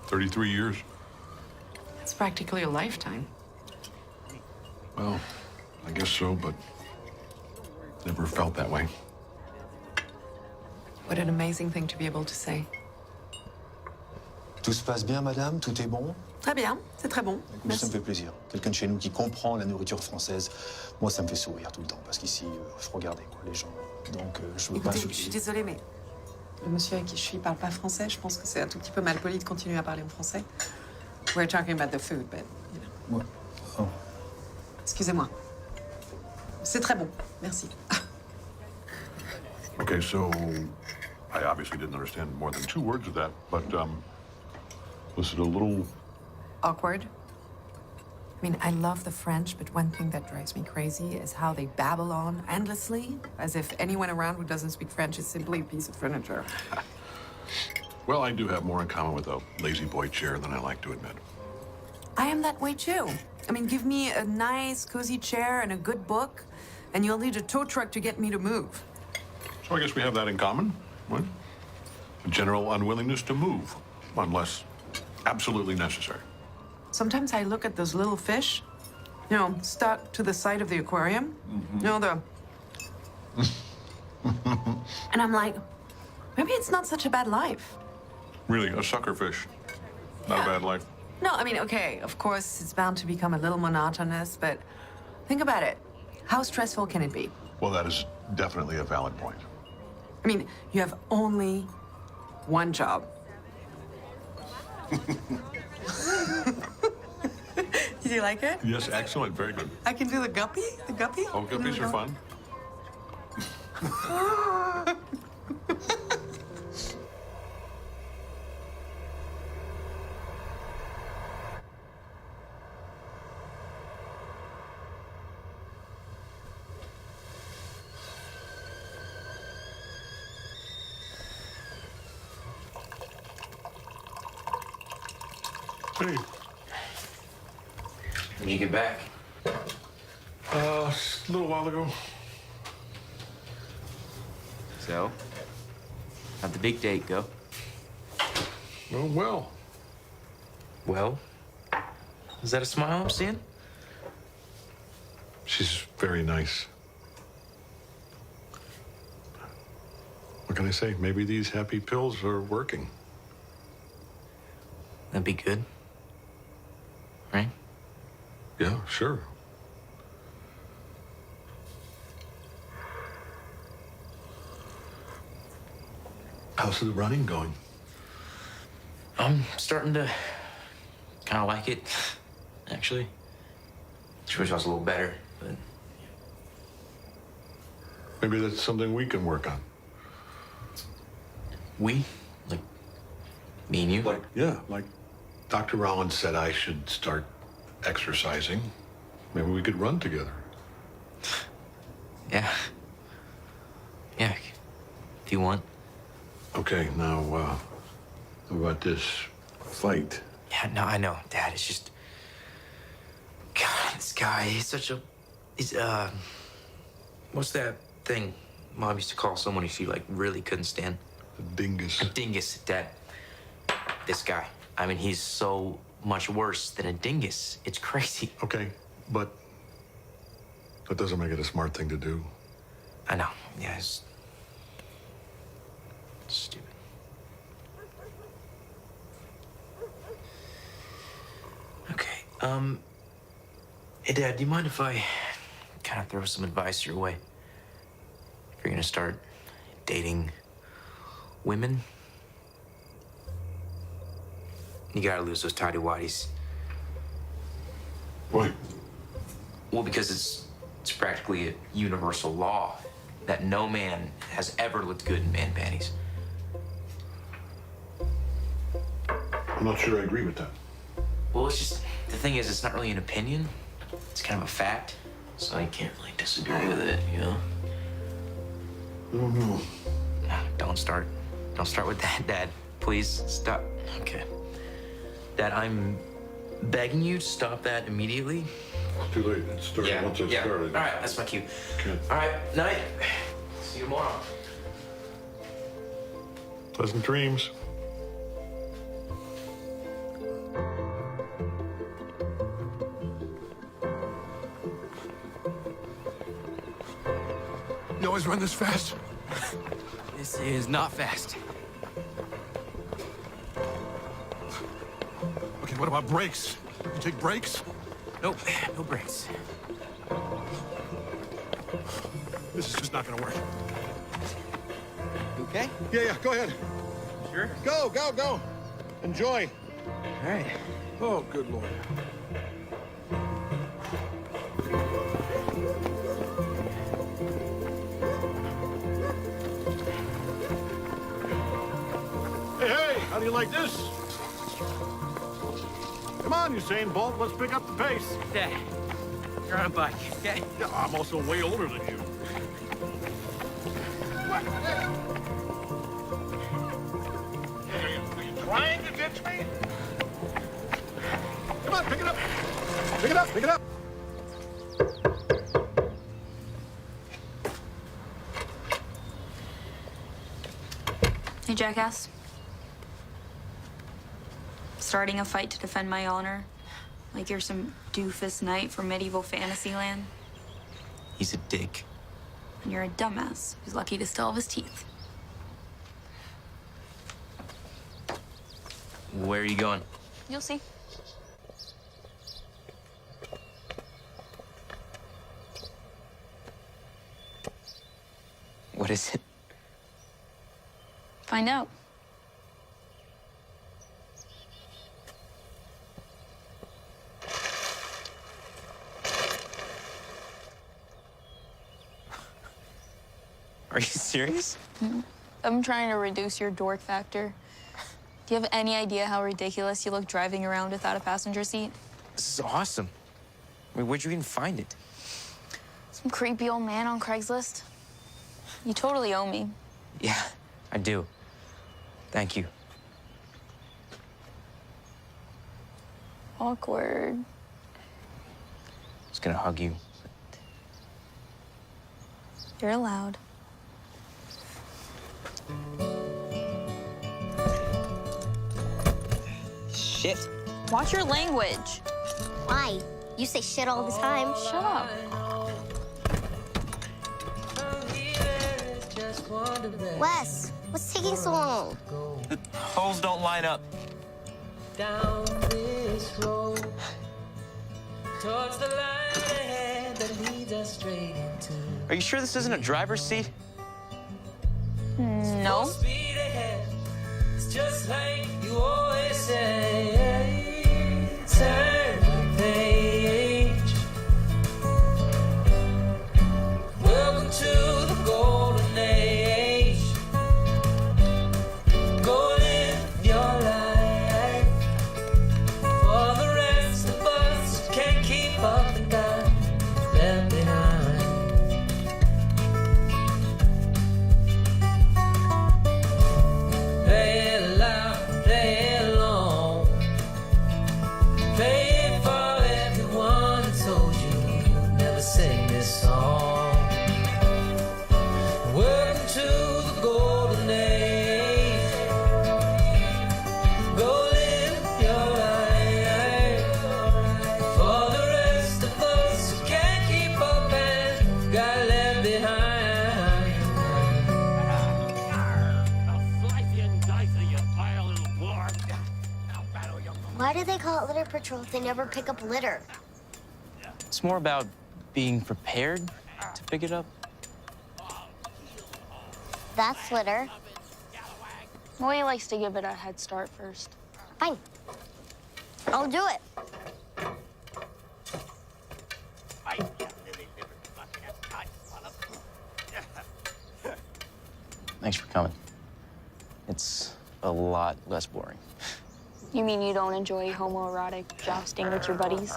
Speaker 1: 33 years.
Speaker 11: It's practically a lifetime.
Speaker 1: Well, I guess so, but never felt that way.
Speaker 11: What an amazing thing to be able to say.
Speaker 21: Tout se passe bien, madame? Tout est bon?
Speaker 11: Très bien, c'est très bon.
Speaker 21: Écoute, ça me fait plaisir. Quelqu'un de chez nous qui comprend la nourriture française, moi, ça me fait sourire tout le temps. Parce qu'ici, faut regarder, quoi, les gens. Donc, je veux pas
Speaker 11: Écoutez, je suis désolée, mais le monsieur avec qui je suis parle pas français. Je pense que c'est un tout petit peu mal poli de continuer à parler en français. We're talking about the food, but, you know.
Speaker 21: Ouais. Oh.
Speaker 11: Excusez-moi. C'est très bon, merci.
Speaker 1: Okay, so I obviously didn't understand more than 2 words of that, but was it a little...
Speaker 11: Awkward?
Speaker 2: mean, I love the French, but one thing that drives me crazy is how they babble on endlessly, as if anyone around who doesn't speak French is simply a piece of furniture.
Speaker 1: Well, I do have more in common with a lazy boy chair than I like to admit.
Speaker 2: I am that way too. I mean, give me a nice, cozy chair and a good book, and you'll need a tow truck to get me to move.
Speaker 1: So I guess we have that in common, right? A general unwillingness to move, unless absolutely necessary.
Speaker 2: Sometimes I look at those little fish, you know, stuck to the side of the aquarium. You know, and I'm like, maybe it's not such a bad life.
Speaker 1: Really, a sucker fish. Not a bad life.
Speaker 2: No, I mean, okay, of course, it's bound to become a little monotonous, but think about it. How stressful can it be?
Speaker 1: Well, that is definitely a valid point.
Speaker 2: I mean, you have only one job. Did you like it?
Speaker 1: Yes, excellent. Very good.
Speaker 2: I can do the guppy? The guppy?
Speaker 1: Oh, guppies are fun. Hey.
Speaker 12: When you get back?
Speaker 1: A little while ago.
Speaker 12: So, how'd the big date go?
Speaker 1: Oh, well.
Speaker 12: Well? Is that a smile I'm seeing?
Speaker 1: She's very nice. What can I say? Maybe these happy pills are working.
Speaker 12: That'd be good. Right?
Speaker 1: Yeah, sure. How's the running going?
Speaker 12: I'm starting to kind of like it, actually. Just wish I was a little better, but...
Speaker 1: Maybe that's something we can work on.
Speaker 12: We? Like, me and you?
Speaker 1: Like, yeah, like Dr. Rollins said I should start exercising. Maybe we could run together.
Speaker 12: Yeah. Yeah, if you want.
Speaker 1: Okay, now, how about this fight?
Speaker 12: Yeah, no, I know, Dad. It's just... God, this guy, he's such a... He's, what's that thing Mom used to call someone who she, like, really couldn't stand?
Speaker 1: A dingus.
Speaker 12: A dingus, Dad. This guy. I mean, he's so much worse than a dingus. It's crazy.
Speaker 1: Okay, but that doesn't make it a smart thing to do.
Speaker 12: I know. Yeah, it's stupid. Okay, hey, Dad, do you mind if I kind of throw some advice your way? If you're gonna start dating women, you gotta lose those tighty-whities.
Speaker 1: Why?
Speaker 12: Well, because it's practically a universal law that no man has ever looked good in man panties.
Speaker 1: I'm not sure I agree with that.
Speaker 12: Well, it's just, the thing is, it's not really an opinion. It's kind of a fact. So you can't really disagree with it, you know?
Speaker 1: I don't know.
Speaker 12: Don't start with that, Dad. Please, stop. Okay. Dad, I'm begging you to stop that immediately.
Speaker 1: It's too late. It started once it started.
Speaker 12: All right, that's my cue.
Speaker 1: Okay.
Speaker 12: All right, night. See you tomorrow.
Speaker 1: Pleasant dreams.
Speaker 22: You always run this fast?
Speaker 12: This is not fast.
Speaker 22: Okay, what about brakes? You take brakes?
Speaker 12: Nope, no brakes.
Speaker 22: This is just not gonna work.
Speaker 12: You okay?
Speaker 22: Yeah, go ahead.
Speaker 12: Sure?
Speaker 22: Go. Enjoy.
Speaker 12: All right.
Speaker 22: Oh, good Lord.
Speaker 1: Hey, how do you like this? Come on, Usain Bolt, let's pick up the pace.
Speaker 12: Dad, you're on a bike, okay?
Speaker 1: Yeah, I'm also way older than you. Are you trying to ditch me? Come on, pick it up. Pick it up, pick it up.
Speaker 10: Hey, jackass. Starting a fight to defend my honor? Like you're some doofus knight from medieval fantasyland?
Speaker 12: He's a dick.
Speaker 10: And you're a dumbass who's lucky to still have his teeth.
Speaker 12: Where are you going?
Speaker 10: You'll see.
Speaker 12: What is it?
Speaker 10: Find out.
Speaker 12: Are you serious?
Speaker 10: I'm trying to reduce your dork factor. Do you have any idea how ridiculous you look driving around without a passenger seat?
Speaker 12: This is awesome. I mean, where'd you even find it?
Speaker 10: Some creepy old man on Craigslist. You totally owe me.
Speaker 12: Yeah, I do. Thank you.
Speaker 10: Awkward.
Speaker 12: I was gonna hug you.
Speaker 10: You're allowed.
Speaker 12: Shit.
Speaker 10: Watch your language.
Speaker 18: Why? You say shit all the time.
Speaker 10: Shut up.
Speaker 18: Wes, what's taking so long?
Speaker 12: The holes don't line up.
Speaker 5: Down this road towards the line ahead that leads us straight into.
Speaker 12: Are you sure this isn't a driver's seat?
Speaker 10: No.
Speaker 5: Speed ahead. It's just like you always say. Turn the page. Welcome to the golden age. Go live your life. For the rest of us can't keep up and got left behind. Play it loud, play it long. Play it for everyone that told you you'd never sing this song. Welcome to the golden age. Go live your life. For the rest of us who can't keep up and got left behind.
Speaker 18: Why do they call it litter patrol if they never pick up litter?
Speaker 12: It's more about being prepared to pick it up.
Speaker 18: That's litter.
Speaker 10: Molly likes to give it a head start first.
Speaker 18: Fine. I'll do it.
Speaker 12: Thanks for coming. It's a lot less boring.
Speaker 10: You mean you don't enjoy homoerotic jousting with your buddies?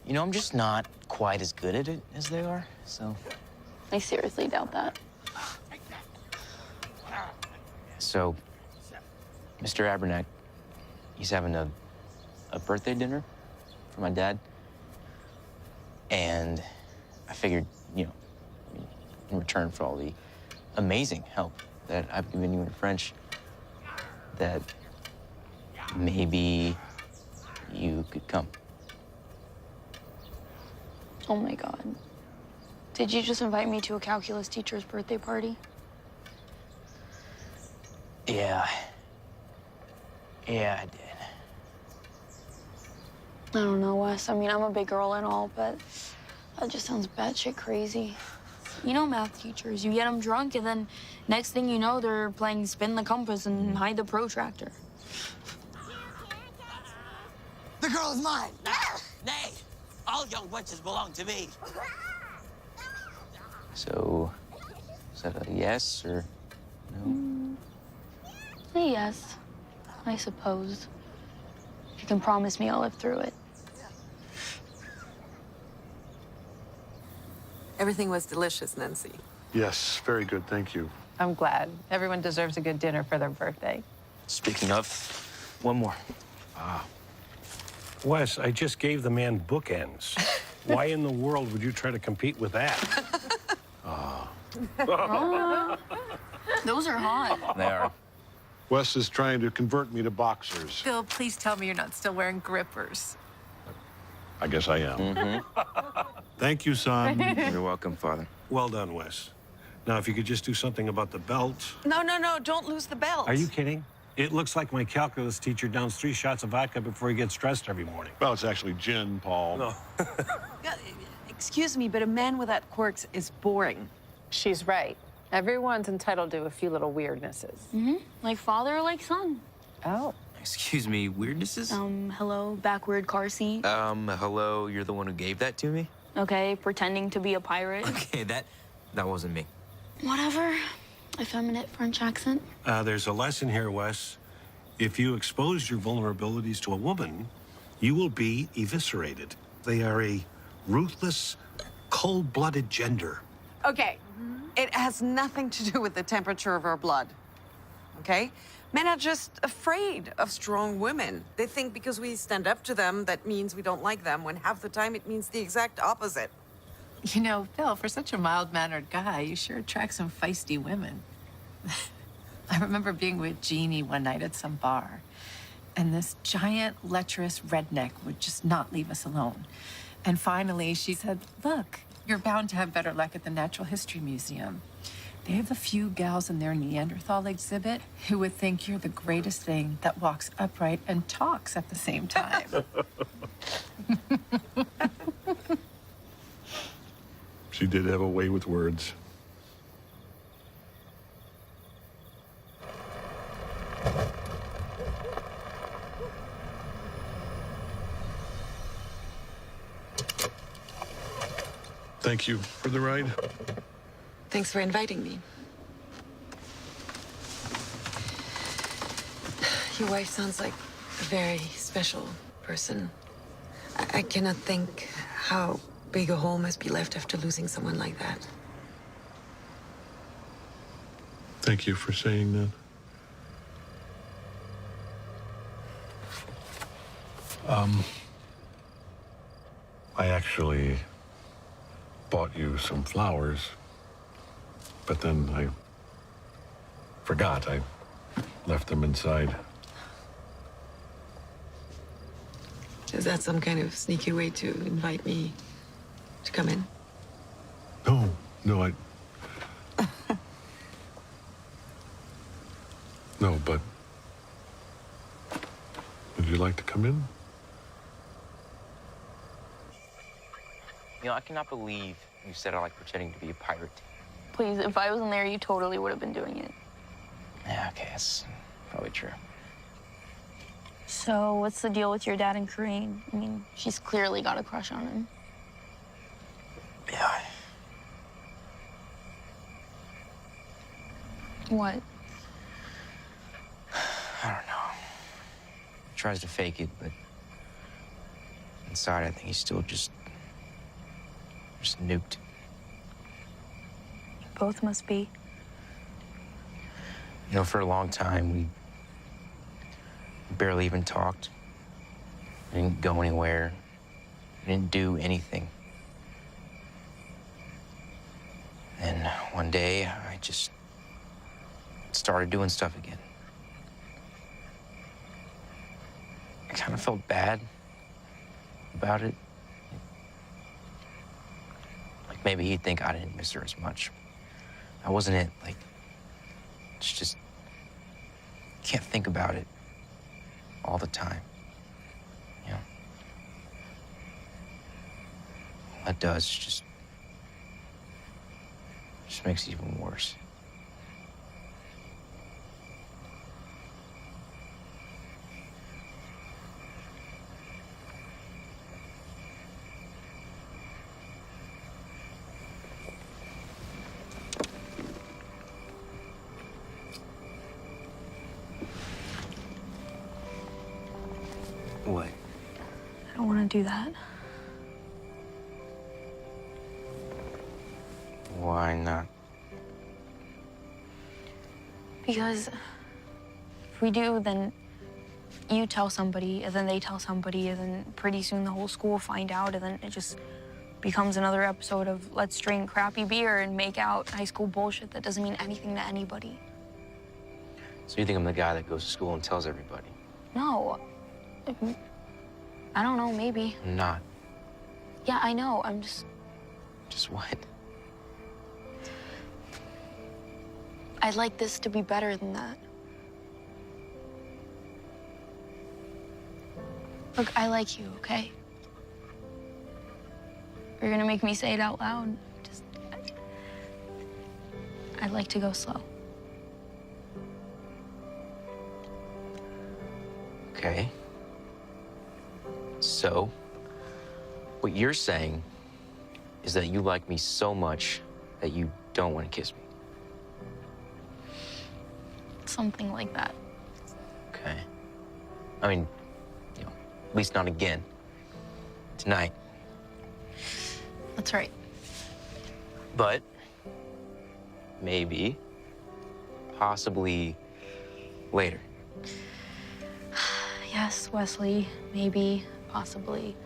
Speaker 12: You know, I'm just not quite as good at it as they are, so.
Speaker 10: I seriously doubt that.
Speaker 12: So, Mr. Abernack, he's having a birthday dinner for my dad. And I figured, you know, in return for all the amazing help that I've given you in French, that maybe you could come.
Speaker 10: Oh my God. Did you just invite me to a calculus teacher's birthday party?
Speaker 12: Yeah. Yeah, I did.
Speaker 10: I don't know, Wes. I mean, I'm a big girl and all, but that just sounds batshit crazy. You know math teachers, you get them drunk and then next thing you know, they're playing spin the compass and hide the protractor.
Speaker 3: The girl is mine. Nay, all young wenches belong to me.
Speaker 12: So, is that a yes or no?
Speaker 10: Yes, I suppose. You can promise me I'll live through it.
Speaker 2: Everything was delicious, Nancy.
Speaker 1: Yes, very good, thank you.
Speaker 7: I'm glad. Everyone deserves a good dinner for their birthday.
Speaker 12: Speaking of, one more.
Speaker 6: Wes, I just gave the man bookends. Why in the world would you try to compete with that?
Speaker 10: Those are hot.
Speaker 12: They are.
Speaker 1: Wes is trying to convert me to boxers.
Speaker 2: Bill, please tell me you're not still wearing grippers.
Speaker 1: I guess I am. Thank you, son.
Speaker 12: You're welcome, Father.
Speaker 6: Well done, Wes. Now, if you could just do something about the belt.
Speaker 2: No, no, no, don't lose the belt.
Speaker 6: Are you kidding? It looks like my calculus teacher downs 3 shots of vodka before he gets dressed every morning.
Speaker 1: Well, it's actually gin, Paul.
Speaker 6: No.
Speaker 2: Excuse me, but a man without quirks is boring.
Speaker 7: She's right. Everyone's entitled to a few little weirdnesses.
Speaker 10: Mm-hmm. Like father or like son.
Speaker 7: Oh.
Speaker 12: Excuse me, weirdnesses?
Speaker 10: Hello, backward car seat.
Speaker 12: Hello, you're the one who gave that to me?
Speaker 10: Okay, pretending to be a pirate.
Speaker 12: Okay, that wasn't me.
Speaker 10: Whatever. Effeminate French accent.
Speaker 6: There's a lesson here, Wes. If you expose your vulnerabilities to a woman, you will be eviscerated. They are a ruthless, cold-blooded gender.
Speaker 2: Okay, it has nothing to do with the temperature of our blood, okay? Men are just afraid of strong women. They think because we stand up to them, that means we don't like them, when half the time it means the exact opposite.
Speaker 7: You know, Phil, for such a mild-mannered guy, you sure attract some feisty women. I remember being with Jeannie one night at some bar, and this giant, lecherous redneck would just not leave us alone. And finally, she said, look, you're bound to have better luck at the Natural History Museum. They have a few gals in their Neanderthal exhibit who would think you're the greatest thing that walks upright and talks at the same time.
Speaker 1: She did have a way with words. Thank you for the ride.
Speaker 2: Thanks for inviting me. Your wife sounds like a very special person. I cannot think how big a hole must be left after losing someone like that.
Speaker 1: Thank you for saying that. I actually bought you some flowers, but then I forgot. I left them inside.
Speaker 2: Is that some kind of sneaky way to invite me to come in?
Speaker 1: No, I... No, but... Would you like to come in?
Speaker 8: You know, I cannot believe you said I like pretending to be a pirate.
Speaker 10: Please, if I wasn't there, you totally would have been doing it.
Speaker 8: Yeah, okay, that's probably true.
Speaker 10: So, what's the deal with your dad and Corinne? I mean, she's clearly got a crush on him.
Speaker 8: Yeah.
Speaker 10: What?
Speaker 8: I don't know. He tries to fake it, but inside I think he's still just nuked.
Speaker 10: Both must be.
Speaker 8: You know, for a long time, we barely even talked. We didn't go anywhere. We didn't do anything. And one day, I just started doing stuff again. I kind of felt bad about it. Like maybe he'd think I didn't miss her as much. I wasn't it, like, it's just, can't think about it all the time, you know? All that does is just makes it even worse.
Speaker 12: What?
Speaker 10: I don't want to do that.
Speaker 12: Why not?
Speaker 10: Because if we do, then you tell somebody, and then they tell somebody, and then pretty soon the whole school will find out, and then it just becomes another episode of let's drink crappy beer and make out high school bullshit that doesn't mean anything to anybody.
Speaker 12: So you think I'm the guy that goes to school and tells everybody?
Speaker 10: No. I don't know, maybe.
Speaker 12: I'm not.
Speaker 10: Yeah, I know. I'm just...
Speaker 12: Just what?
Speaker 10: I'd like this to be better than that. Look, I like you, okay? You're gonna make me say it out loud. Just... I'd like to go slow.
Speaker 12: Okay. So, what you're saying is that you like me so much that you don't want to kiss me.
Speaker 10: Something like that.
Speaker 12: Okay. I mean, at least not again. Tonight.
Speaker 10: That's right.
Speaker 12: But maybe, possibly later.
Speaker 10: Yes, Wesley. Maybe, possibly,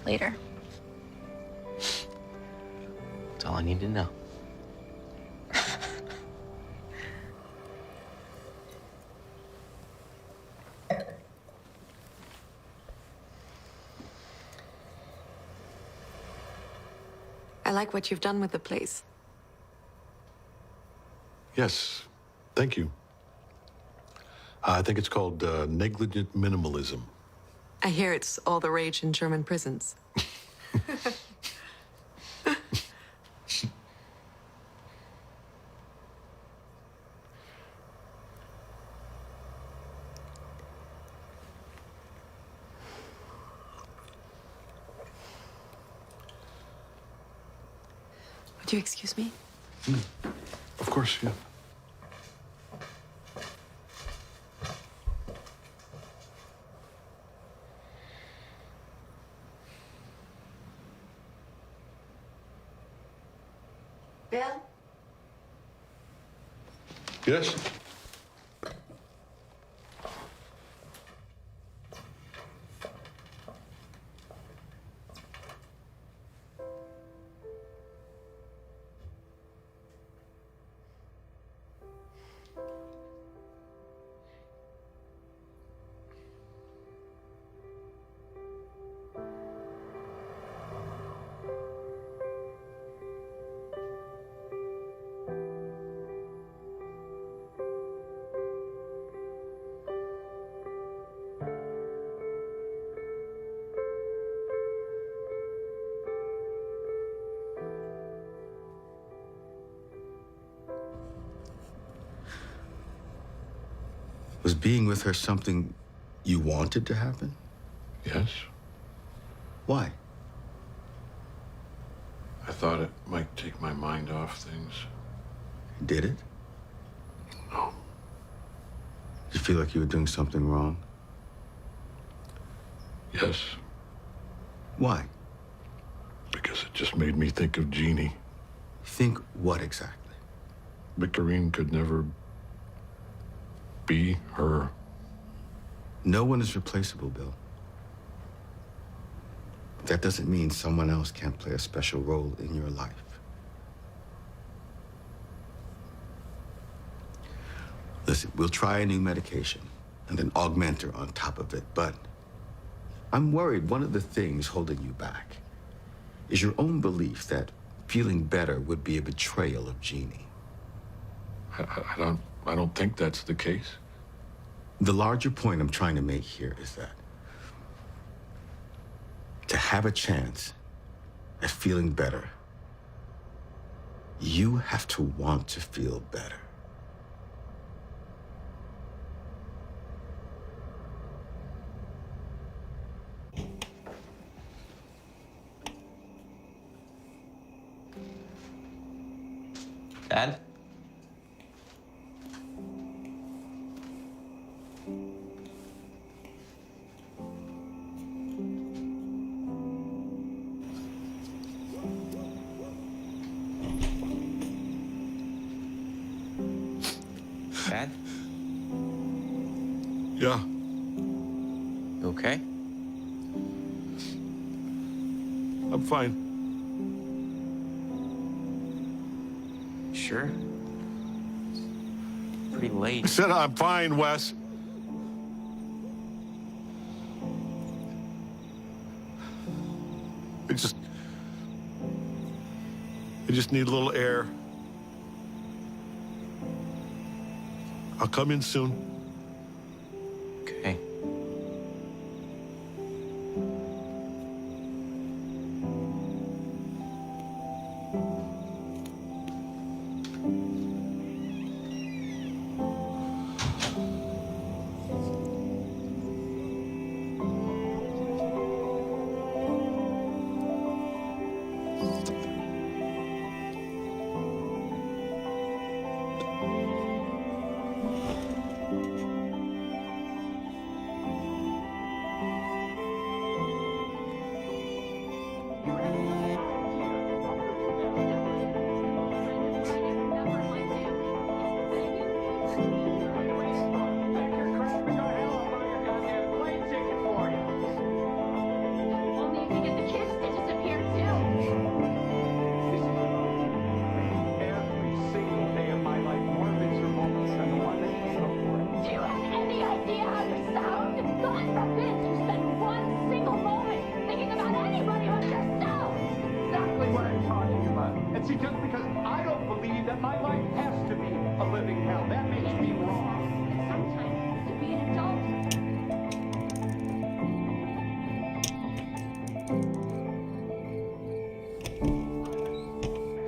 Speaker 10: later.
Speaker 12: That's all I need to know.
Speaker 2: I like what you've done with the place.
Speaker 1: Yes, thank you. I think it's called negligent minimalism.
Speaker 2: I hear it's all the rage in German prisons. Would you excuse me?
Speaker 1: Of course, yeah.
Speaker 2: Bill?
Speaker 1: Yes?
Speaker 14: Was being with her something you wanted to happen?
Speaker 1: Yes.
Speaker 14: Why?
Speaker 1: I thought it might take my mind off things.
Speaker 14: Did it?
Speaker 1: No.
Speaker 14: Did you feel like you were doing something wrong?
Speaker 1: Yes,
Speaker 14: Why?
Speaker 1: because it just made me think of Jeannie.
Speaker 14: Think what exactly?
Speaker 1: Victorine could never be her.
Speaker 14: No one is replaceable, Bill. That doesn't mean someone else can't play a special role in your life. Listen, we'll try a new medication and then augment her on top of it, but I'm worried one of the things holding you back is your own belief that feeling better would be a betrayal of Jeannie.
Speaker 1: I don't think that's the case.
Speaker 14: The larger point I'm trying to make here is that to have a chance at feeling better, you have to want to feel better.
Speaker 8: Dad?
Speaker 1: Yeah.
Speaker 12: You okay?
Speaker 1: I'm fine.
Speaker 12: Sure? Pretty
Speaker 1: I
Speaker 12: late.
Speaker 1: said I'm fine, Wes. I just need a little air. I'll come in soon.
Speaker 12: Okay.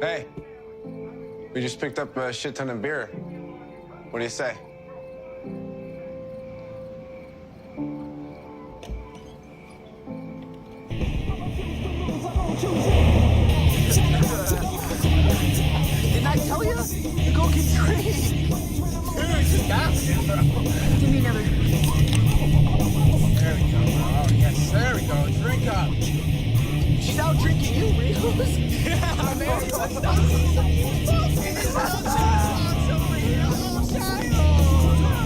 Speaker 9: Hey, we just picked up a shit ton of beer. What do you say?
Speaker 5: Didn't I tell you? You go get drinks. Give me another. There we go. Oh, yes, there we go. Drink up. She's out drinking you, Rios. Yeah, man.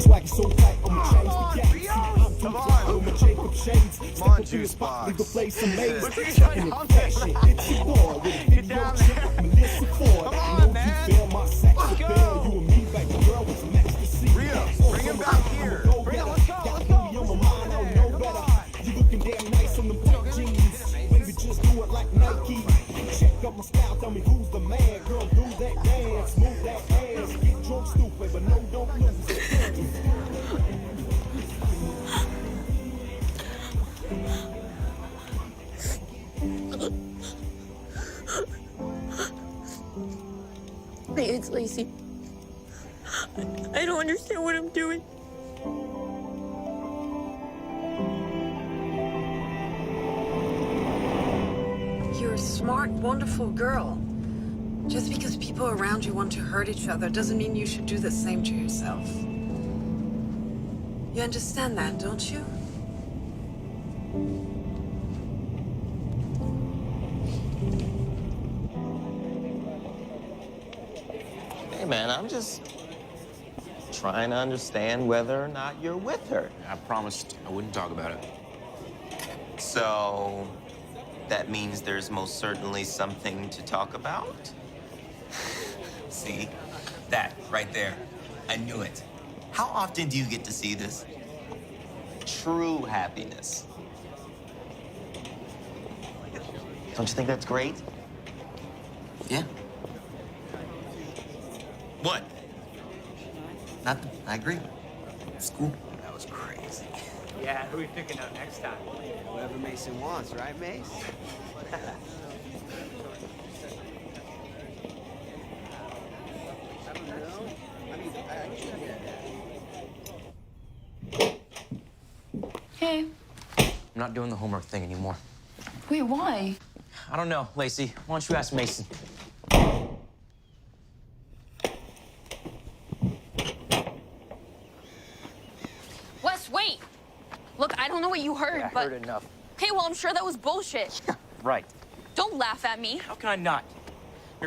Speaker 15: Swag so tight, I'ma change the game. I'm too fly, I'ma Jacob Shades. Step up to the spot, leave the place amazing. Chucking it fashion, it's your boy with a video chip, Melissa Ford. I know you feel my sex appeal. You and me, baby girl, with some ecstasy. Rio, bring him back here. Bring him, let's go, let's go. On my mind, I don't know better. You looking damn nice on them black jeans. Baby, just do it like Nike. Check out my style, tell me who's the man. Girl, do that dance, move that ass. Get drunk, stupid, but no, don't lose it.
Speaker 10: Hey, it's Lacey. I don't understand what I'm doing.
Speaker 2: You're a smart, wonderful girl. Just because people around you want to hurt each other doesn't mean you should do the same to yourself. You understand that, don't you?
Speaker 8: Hey, man, I'm just trying to understand whether or not you're with her.
Speaker 12: I promised I wouldn't talk about it.
Speaker 8: So that means there's most certainly something to talk about? See? That right there. I knew it. How often do you get to see this? True happiness. Don't you think that's great?
Speaker 3: Yeah.
Speaker 8: What?
Speaker 3: Nothing. I agree. It's cool.
Speaker 8: That was crazy.
Speaker 16: Yeah, who are we picking up next time?
Speaker 3: Whatever Mason wants, right, Mace?
Speaker 10: Hey.
Speaker 12: I'm not doing the homework thing anymore.
Speaker 10: Wait, why?
Speaker 12: I don't know, Lacey. Why don't you ask Mason?
Speaker 10: Wes, wait! Look, I don't know what you heard,
Speaker 12: Yeah, I
Speaker 10: but...
Speaker 12: heard enough.
Speaker 10: Okay, well, I'm sure that was bullshit.
Speaker 12: Right.
Speaker 10: Don't laugh at me.
Speaker 16: How can I not?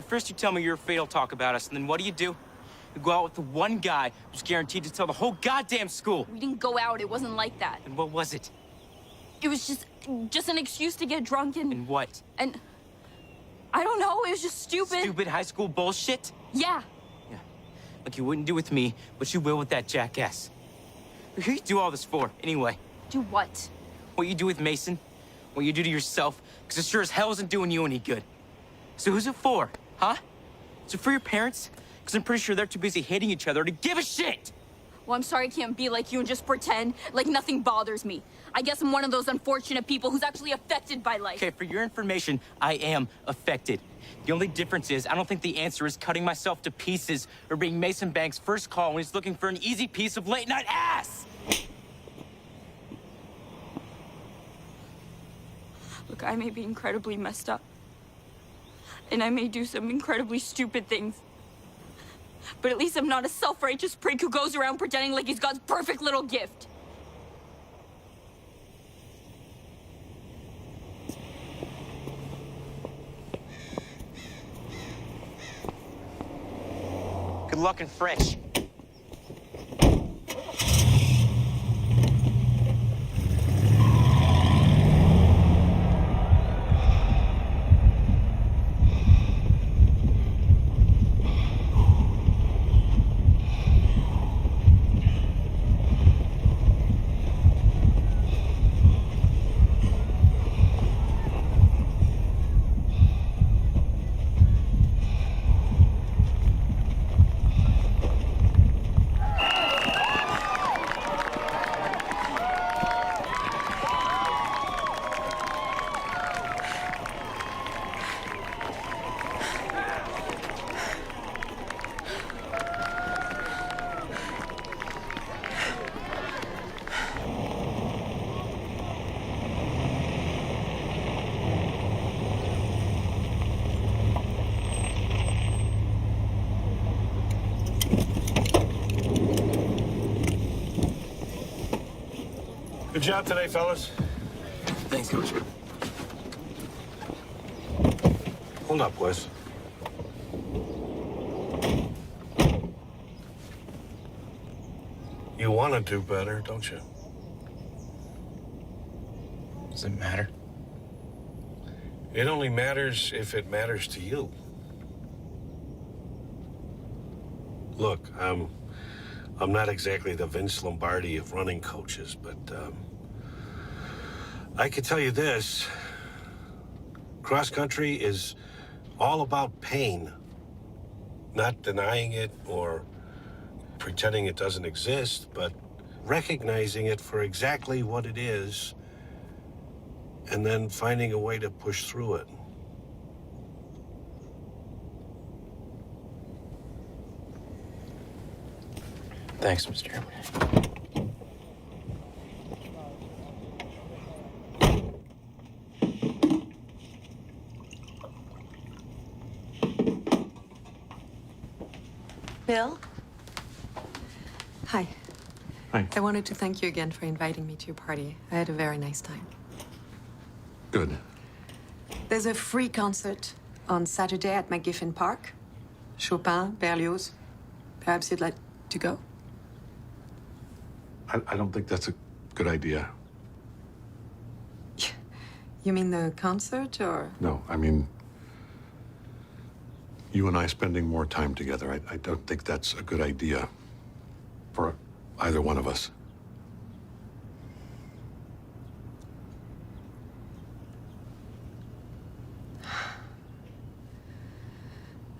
Speaker 16: First you tell me your fatal talk about us, and then what do?
Speaker 12: to go out with the one guy who's guaranteed to tell the whole goddamn school.
Speaker 13: We didn't go out. It wasn't like that.
Speaker 12: And what was it?
Speaker 13: It was just an excuse to get drunk
Speaker 12: And what?
Speaker 13: and I don't know. It was just stupid.
Speaker 12: Stupid high school bullshit?
Speaker 13: Yeah.
Speaker 12: Like you wouldn't do with me, but you will with that jackass. Who you do all this for, anyway?
Speaker 13: Do what?
Speaker 12: What you do with Mason? What you do to yourself? Because it sure as hell isn't doing you any good. So who's it for, huh? Is it for your parents? Because I'm pretty sure they're too busy hating each other to give a shit!
Speaker 13: Well, I'm sorry I can't be like you and just pretend like nothing bothers me. I guess I'm one of those unfortunate people who's actually affected by life.
Speaker 12: Okay, for your information, I am affected. The only difference is I don't think the answer is cutting myself to pieces or being Mason Banks' first call when he's looking for an easy piece of late-night ass!
Speaker 13: Look, I may be incredibly messed up. And I may do some incredibly stupid things. But at least I'm not a self-righteous prick who goes around pretending like he's God's perfect little gift.
Speaker 12: Good luck in French.
Speaker 6: Good job today, fellas.
Speaker 12: Thanks, Coach.
Speaker 6: Hold up, Wes. You want to do better, don't you?
Speaker 12: Does it matter?
Speaker 6: It only matters if it matters to you. Look, I'm not exactly the Vince Lombardi of running coaches, but I can tell you this. Cross country is all about pain, not denying it or pretending it doesn't exist, but recognizing it for exactly what it is and then finding a way to push through it.
Speaker 12: Thanks, Mr. Chairman.
Speaker 2: Bill? Hi.
Speaker 1: Hi.
Speaker 2: I wanted to thank you again for inviting me to your party. I had a very nice time.
Speaker 1: Good.
Speaker 2: There's a free concert on Saturday at McGiffin Park. Chopin, Berlioz. Perhaps you'd like to go?
Speaker 1: I don't think that's a good idea.
Speaker 2: You mean the concert, or?
Speaker 1: No, I mean, you and I spending more time together. I don't think that's a good idea for either one of us.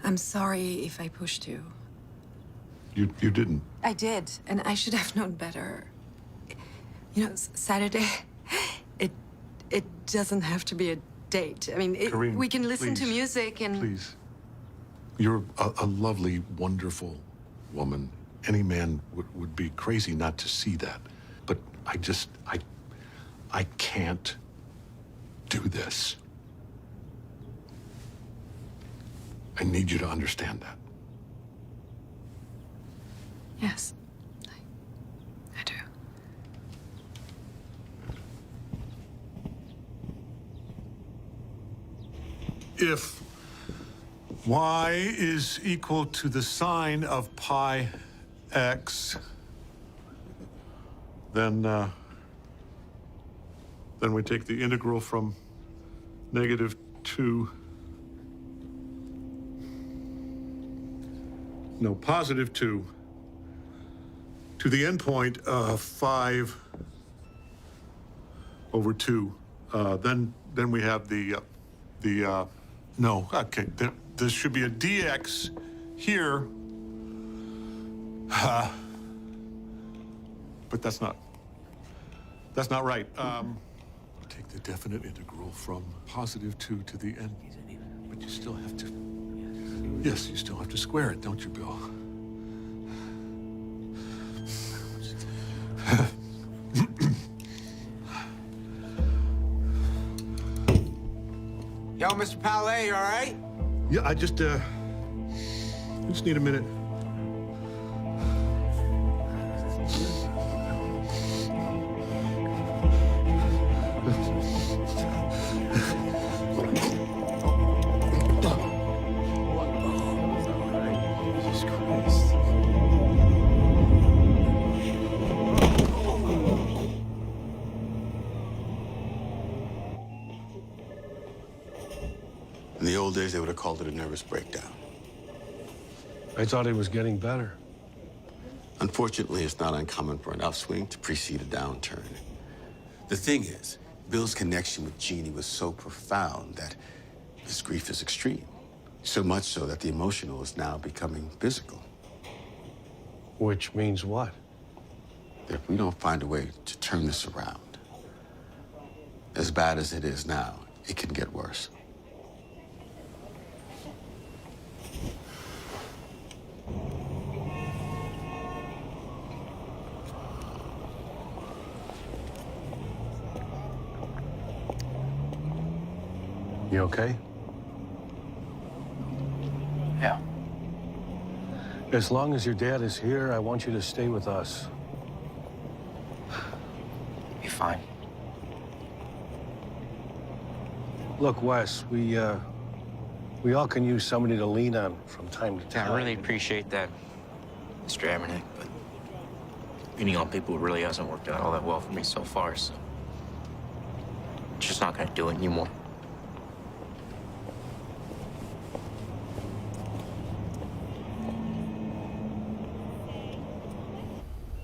Speaker 2: I'm sorry if I pushed you.
Speaker 1: You didn't.
Speaker 2: I did, and I should have known better. You know, Saturday, it doesn't have to be a date. I mean,
Speaker 1: Corinne,
Speaker 2: we can listen to
Speaker 1: please,
Speaker 2: music and...
Speaker 1: Please. You're a lovely, wonderful woman. Any man would be crazy not to see that. But I can't do this. I need you to understand that.
Speaker 2: Yes, I do.
Speaker 1: If y is equal to the sine of pi x, then we take the integral from -2, no, +2 to the endpoint of 5/2. Then we have no, okay, there should be a dx here, but that's not right. Take the definite integral from +2 to the end, but you still have to, yes, you still have to square it, don't you, Bill?
Speaker 3: Yo, Mr. Palais, you all right?
Speaker 1: Yeah, I just need a minute.
Speaker 21: Jesus Christ.
Speaker 14: In the old days, they would have called it a nervous breakdown.
Speaker 6: I thought he was getting better.
Speaker 14: Unfortunately, it's not uncommon for an upswing to precede a downturn. The thing is, Bill's connection with Jeannie was so profound that his grief is extreme. So much so that the emotional is now becoming physical.
Speaker 6: Which means what?
Speaker 14: That if we don't find a way to turn this around, as bad as it is now, it can get worse.
Speaker 6: You okay?
Speaker 12: Yeah.
Speaker 6: As long as your dad is here, I want you to stay with us.
Speaker 12: Be fine.
Speaker 6: Look, Wes, we all can use somebody to lean on from time to time.
Speaker 12: I really appreciate that, Mr. Abernick, but leaning on people really hasn't worked out all that well for me so far, so it's just not gonna do it anymore.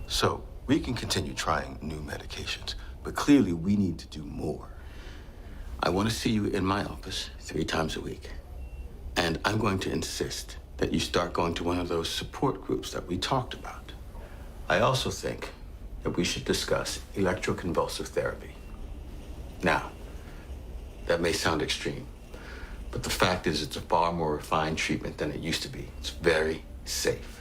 Speaker 14: So, we can continue trying new medications, but clearly we need to do more. I want to see you in my office 3 times a week. And I'm going to insist that you start going to one of those support groups that we talked about. I also think that we should discuss electroconvulsive therapy. Now, that may sound extreme, but the fact is it's a far more refined treatment than it used to be. It's very safe.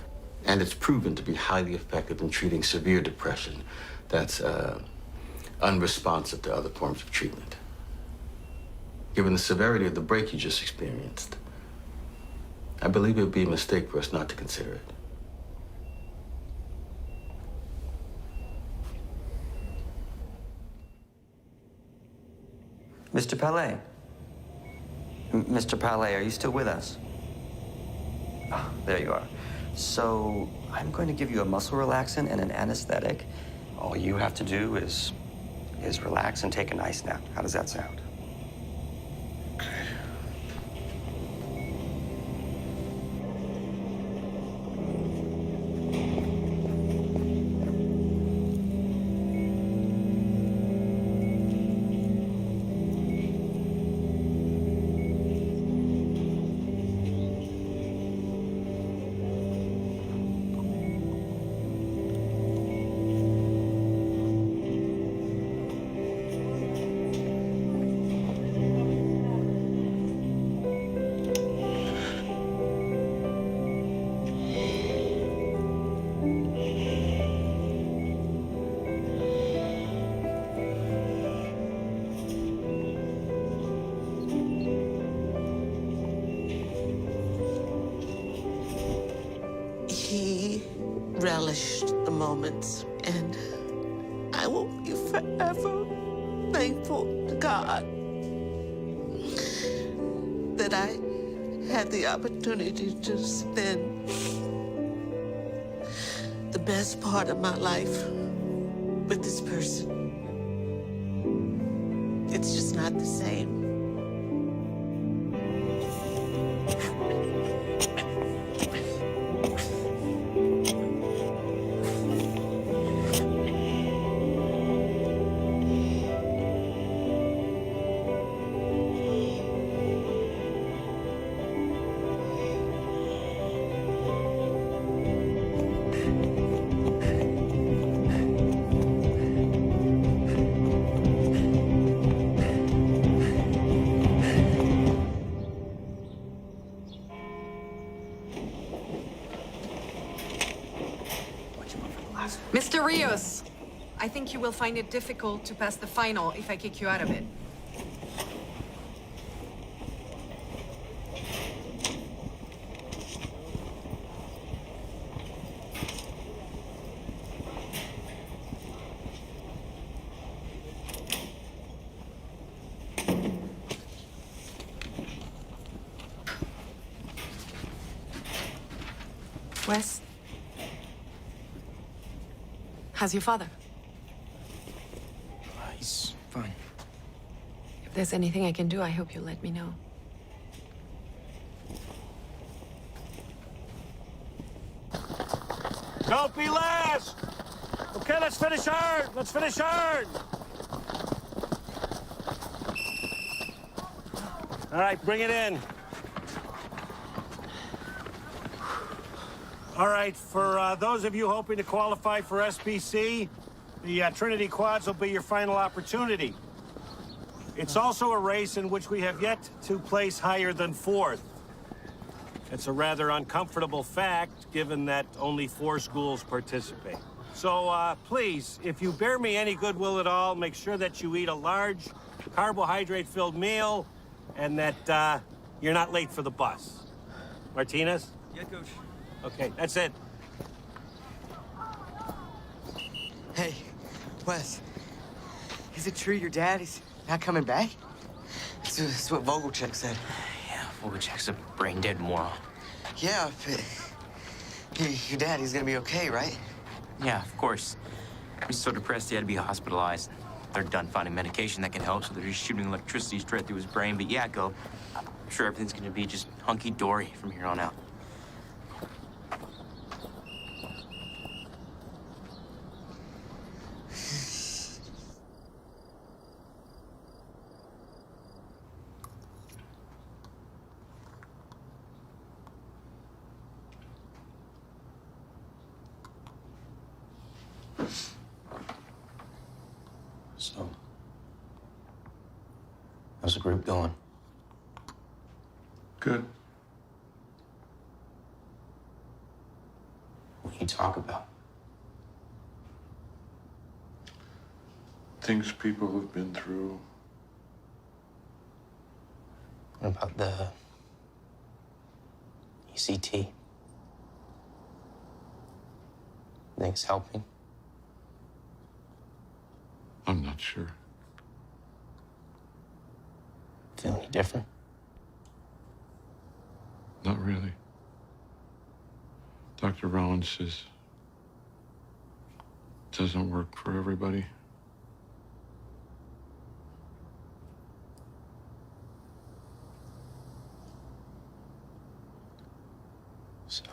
Speaker 14: And it's proven to be highly effective in treating severe depression that's unresponsive to other forms of treatment. Given the severity of the break you just experienced, I believe it would be a mistake for us not to consider it.
Speaker 17: Mr. Palais. Mr. Palais, are you still with us? Ah, there you are. So, I'm going to give you a muscle relaxant and an anesthetic. All you have to do is relax and take a nice nap. How does that sound?
Speaker 20: He relished the moments, and I will be forever thankful to God that I had the opportunity to spend the best part of my life with this person. It's just not the same.
Speaker 2: Mr. Rios, I think you will find it difficult to pass the final if I kick you out of it. Wes? How's your father?
Speaker 12: He's fine.
Speaker 2: If there's anything I can do, I hope you'll let me know.
Speaker 6: Don't be last! Okay, let's finish hard! Let's finish hard! All right, bring it in. All right, for those of you hoping to qualify for SBC, the Trinity Quads will be your final opportunity. It's also a race in which we have yet to place higher than 4th. It's a rather uncomfortable fact, given that only 4 schools participate. So please, if you bear me any goodwill at all, make sure that you eat a large, carbohydrate-filled meal and that you're not late for the bus. Martinez?
Speaker 12: Yeah, Coach.
Speaker 6: Okay, that's it.
Speaker 3: Hey, Wes. Is it true your dad is not coming back? That's what Vogelchek said.
Speaker 12: Yeah, Vogelchek's a brain-dead moron.
Speaker 3: Yeah, but your dad, he's gonna be okay, right?
Speaker 12: Yeah, of course. He's so depressed he had to be hospitalized. They're done finding medication that can help, so they're just shooting electricity straight through his brain. But yeah, Go. I'm sure everything's gonna be just hunky-dory from here on out. So, how's the group going?
Speaker 1: Good.
Speaker 12: What do you talk about?
Speaker 1: Things people have been through.
Speaker 12: What about the ECT? Think it's helping?
Speaker 1: I'm not sure.
Speaker 12: Feel any different?
Speaker 1: Not really. Dr. Rollins says it doesn't work for everybody.
Speaker 12: So,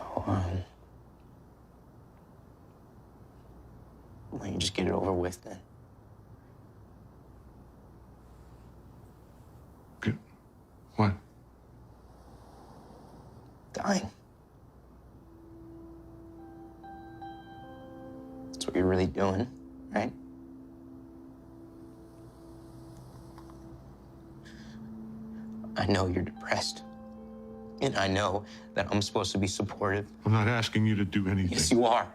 Speaker 12: why don't you just get it over with then?
Speaker 1: Good. What?
Speaker 12: Dying. That's what you're really doing, right? I know you're depressed. And I know that I'm supposed to be supportive.
Speaker 1: I'm not asking you to do anything.
Speaker 12: Yes, you are.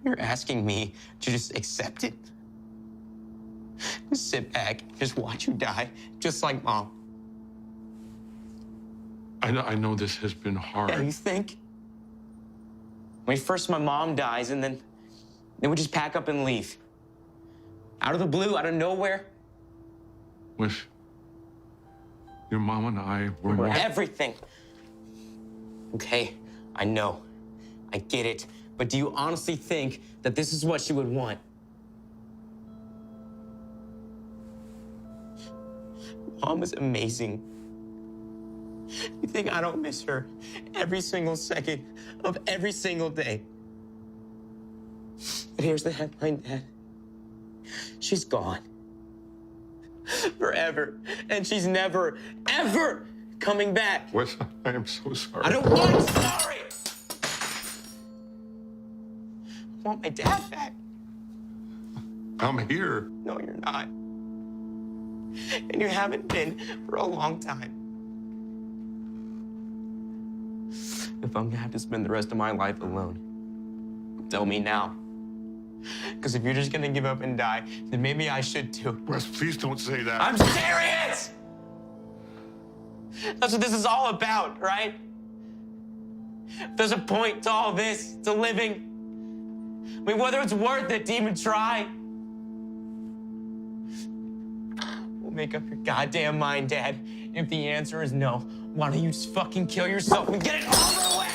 Speaker 12: You're asking me to just accept it. Just sit back, just watch you die, just like Mom.
Speaker 1: I know this has been hard.
Speaker 12: Yeah, you think? I mean, first my mom dies, and then we just pack up and leave. Out of the blue, out of nowhere.
Speaker 1: Wes, Your mom and I were more...
Speaker 3: Everything. Okay, I know. I get it. But do you honestly think that this is what she would want? Mom is amazing. You think I don't miss her every single second of every single day? But here's the headline, Dad. She's gone. Forever. And she's never, ever coming back.
Speaker 1: Wes, I am so sorry.
Speaker 3: I don't want sorry! I want my dad back.
Speaker 1: I'm here.
Speaker 3: No, you're not. And you haven't been for a long time. If I'm gonna have to spend the rest of my life alone, tell me now. Because if you're just gonna give up and die, then maybe I should too.
Speaker 1: Wes, please don't say that.
Speaker 3: I'm serious! That's what this is all about, right? If there's a point to all this, to living, I mean, whether it's worth it to even try. We'll make up your goddamn mind, Dad. If the answer is no, why don't you just fucking kill yourself and get it over with?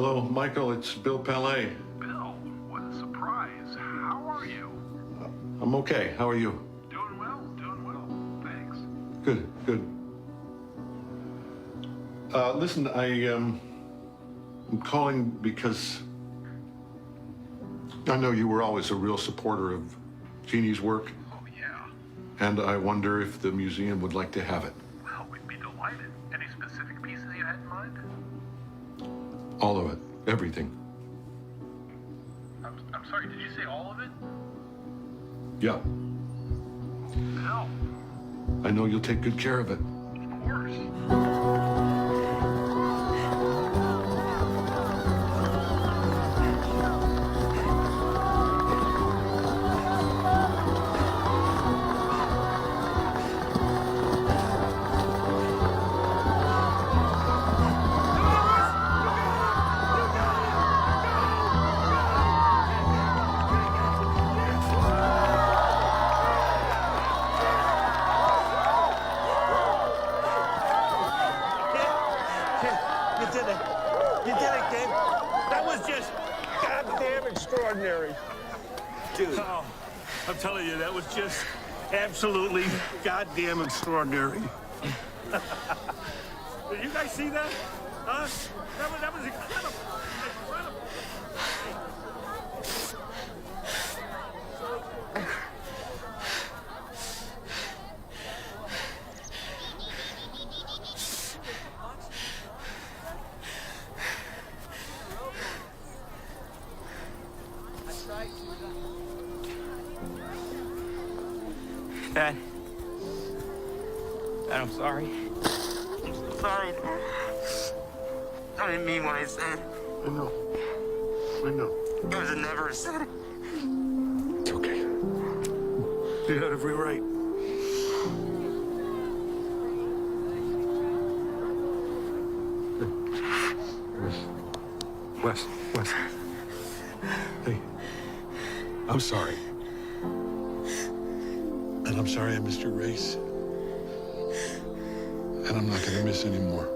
Speaker 1: Hello, Michael, it's Bill Palais.
Speaker 4: Bill, what a surprise. How are you?
Speaker 1: I'm okay. How are you?
Speaker 4: Doing well, thanks.
Speaker 1: Good, good. Listen, I'm calling because I know you were always a real supporter of Jeannie's work.
Speaker 4: Oh, yeah.
Speaker 1: And I wonder if the museum would like to have it.
Speaker 4: Well, we'd be delighted. Any specific pieces you had in mind?
Speaker 1: All of it. Everything.
Speaker 4: I'm sorry, did you say all of it?
Speaker 1: Yeah.
Speaker 4: Bill,
Speaker 1: I know you'll take good care of it.
Speaker 4: of course.
Speaker 6: You did it, kid. That was just goddamn extraordinary.
Speaker 4: Dude.
Speaker 6: Oh, I'm telling you, that was just absolutely goddamn extraordinary. Did you guys see that? Huh? That was incredible. Incredible.
Speaker 12: Dad. Dad, I'm sorry. I'm sorry, Dad. I didn't mean what I said.
Speaker 1: I know. I know.
Speaker 12: I was never said it.
Speaker 1: It's okay.
Speaker 6: You had every right.
Speaker 1: Wes. Hey. I'm sorry. And I'm sorry I missed your race. And I'm not gonna miss any more.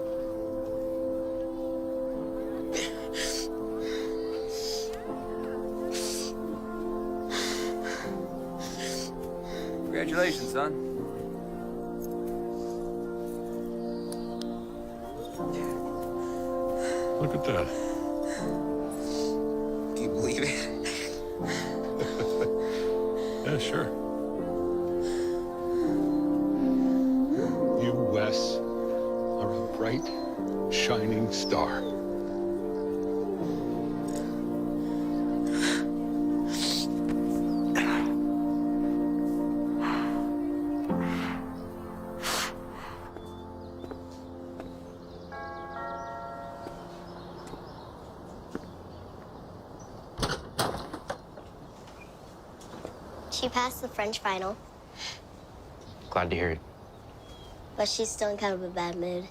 Speaker 19: Congratulations, son.
Speaker 1: Look at that.
Speaker 12: Can you believe it?
Speaker 1: Yeah, sure. You, Wes, are a bright, shining star.
Speaker 18: She passed the French final,
Speaker 12: Glad to hear it.
Speaker 18: but she's still in kind of a bad mood.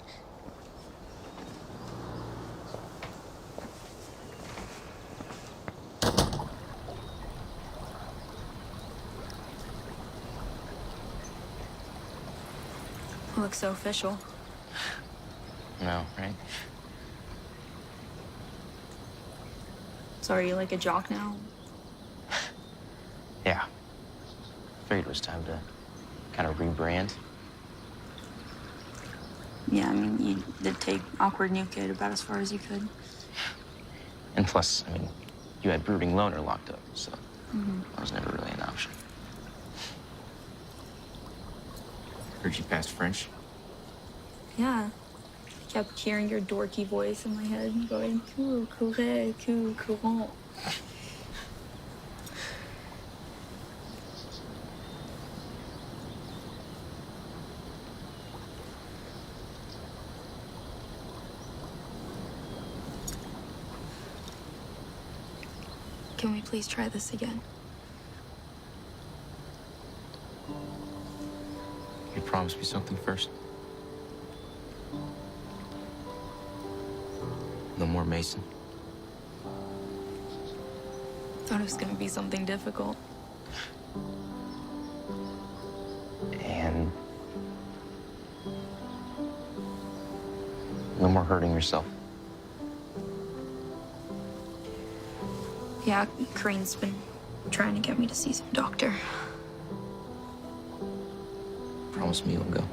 Speaker 10: Looks so official.
Speaker 12: No, right?
Speaker 10: So are you like a jock now?
Speaker 12: Yeah. Figured it was time to kind of rebrand.
Speaker 10: Yeah, I mean, you did take awkward new kid about as far as you could.
Speaker 12: And plus, I mean, you had brooding loner locked up, so that was never really an option. Heard you passed French.
Speaker 10: Yeah. Kept hearing your dorky voice in my head going, cool, courre, cool, courant. Can we please try this again?
Speaker 12: You promised me something first. No more Mason.
Speaker 10: Thought it was gonna be something difficult.
Speaker 12: And no more hurting yourself.
Speaker 10: Yeah, Corinne's been trying to get me to see some doctor.
Speaker 12: Promise me you'll go.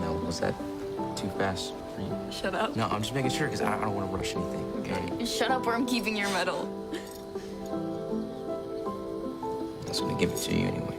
Speaker 12: Now, was that too fast for you?
Speaker 13: Shut up.
Speaker 12: No, I'm just making sure because I don't want to rush anything, okay?
Speaker 13: Shut up or I'm keeping your medal.
Speaker 12: I was gonna give it to you anyway.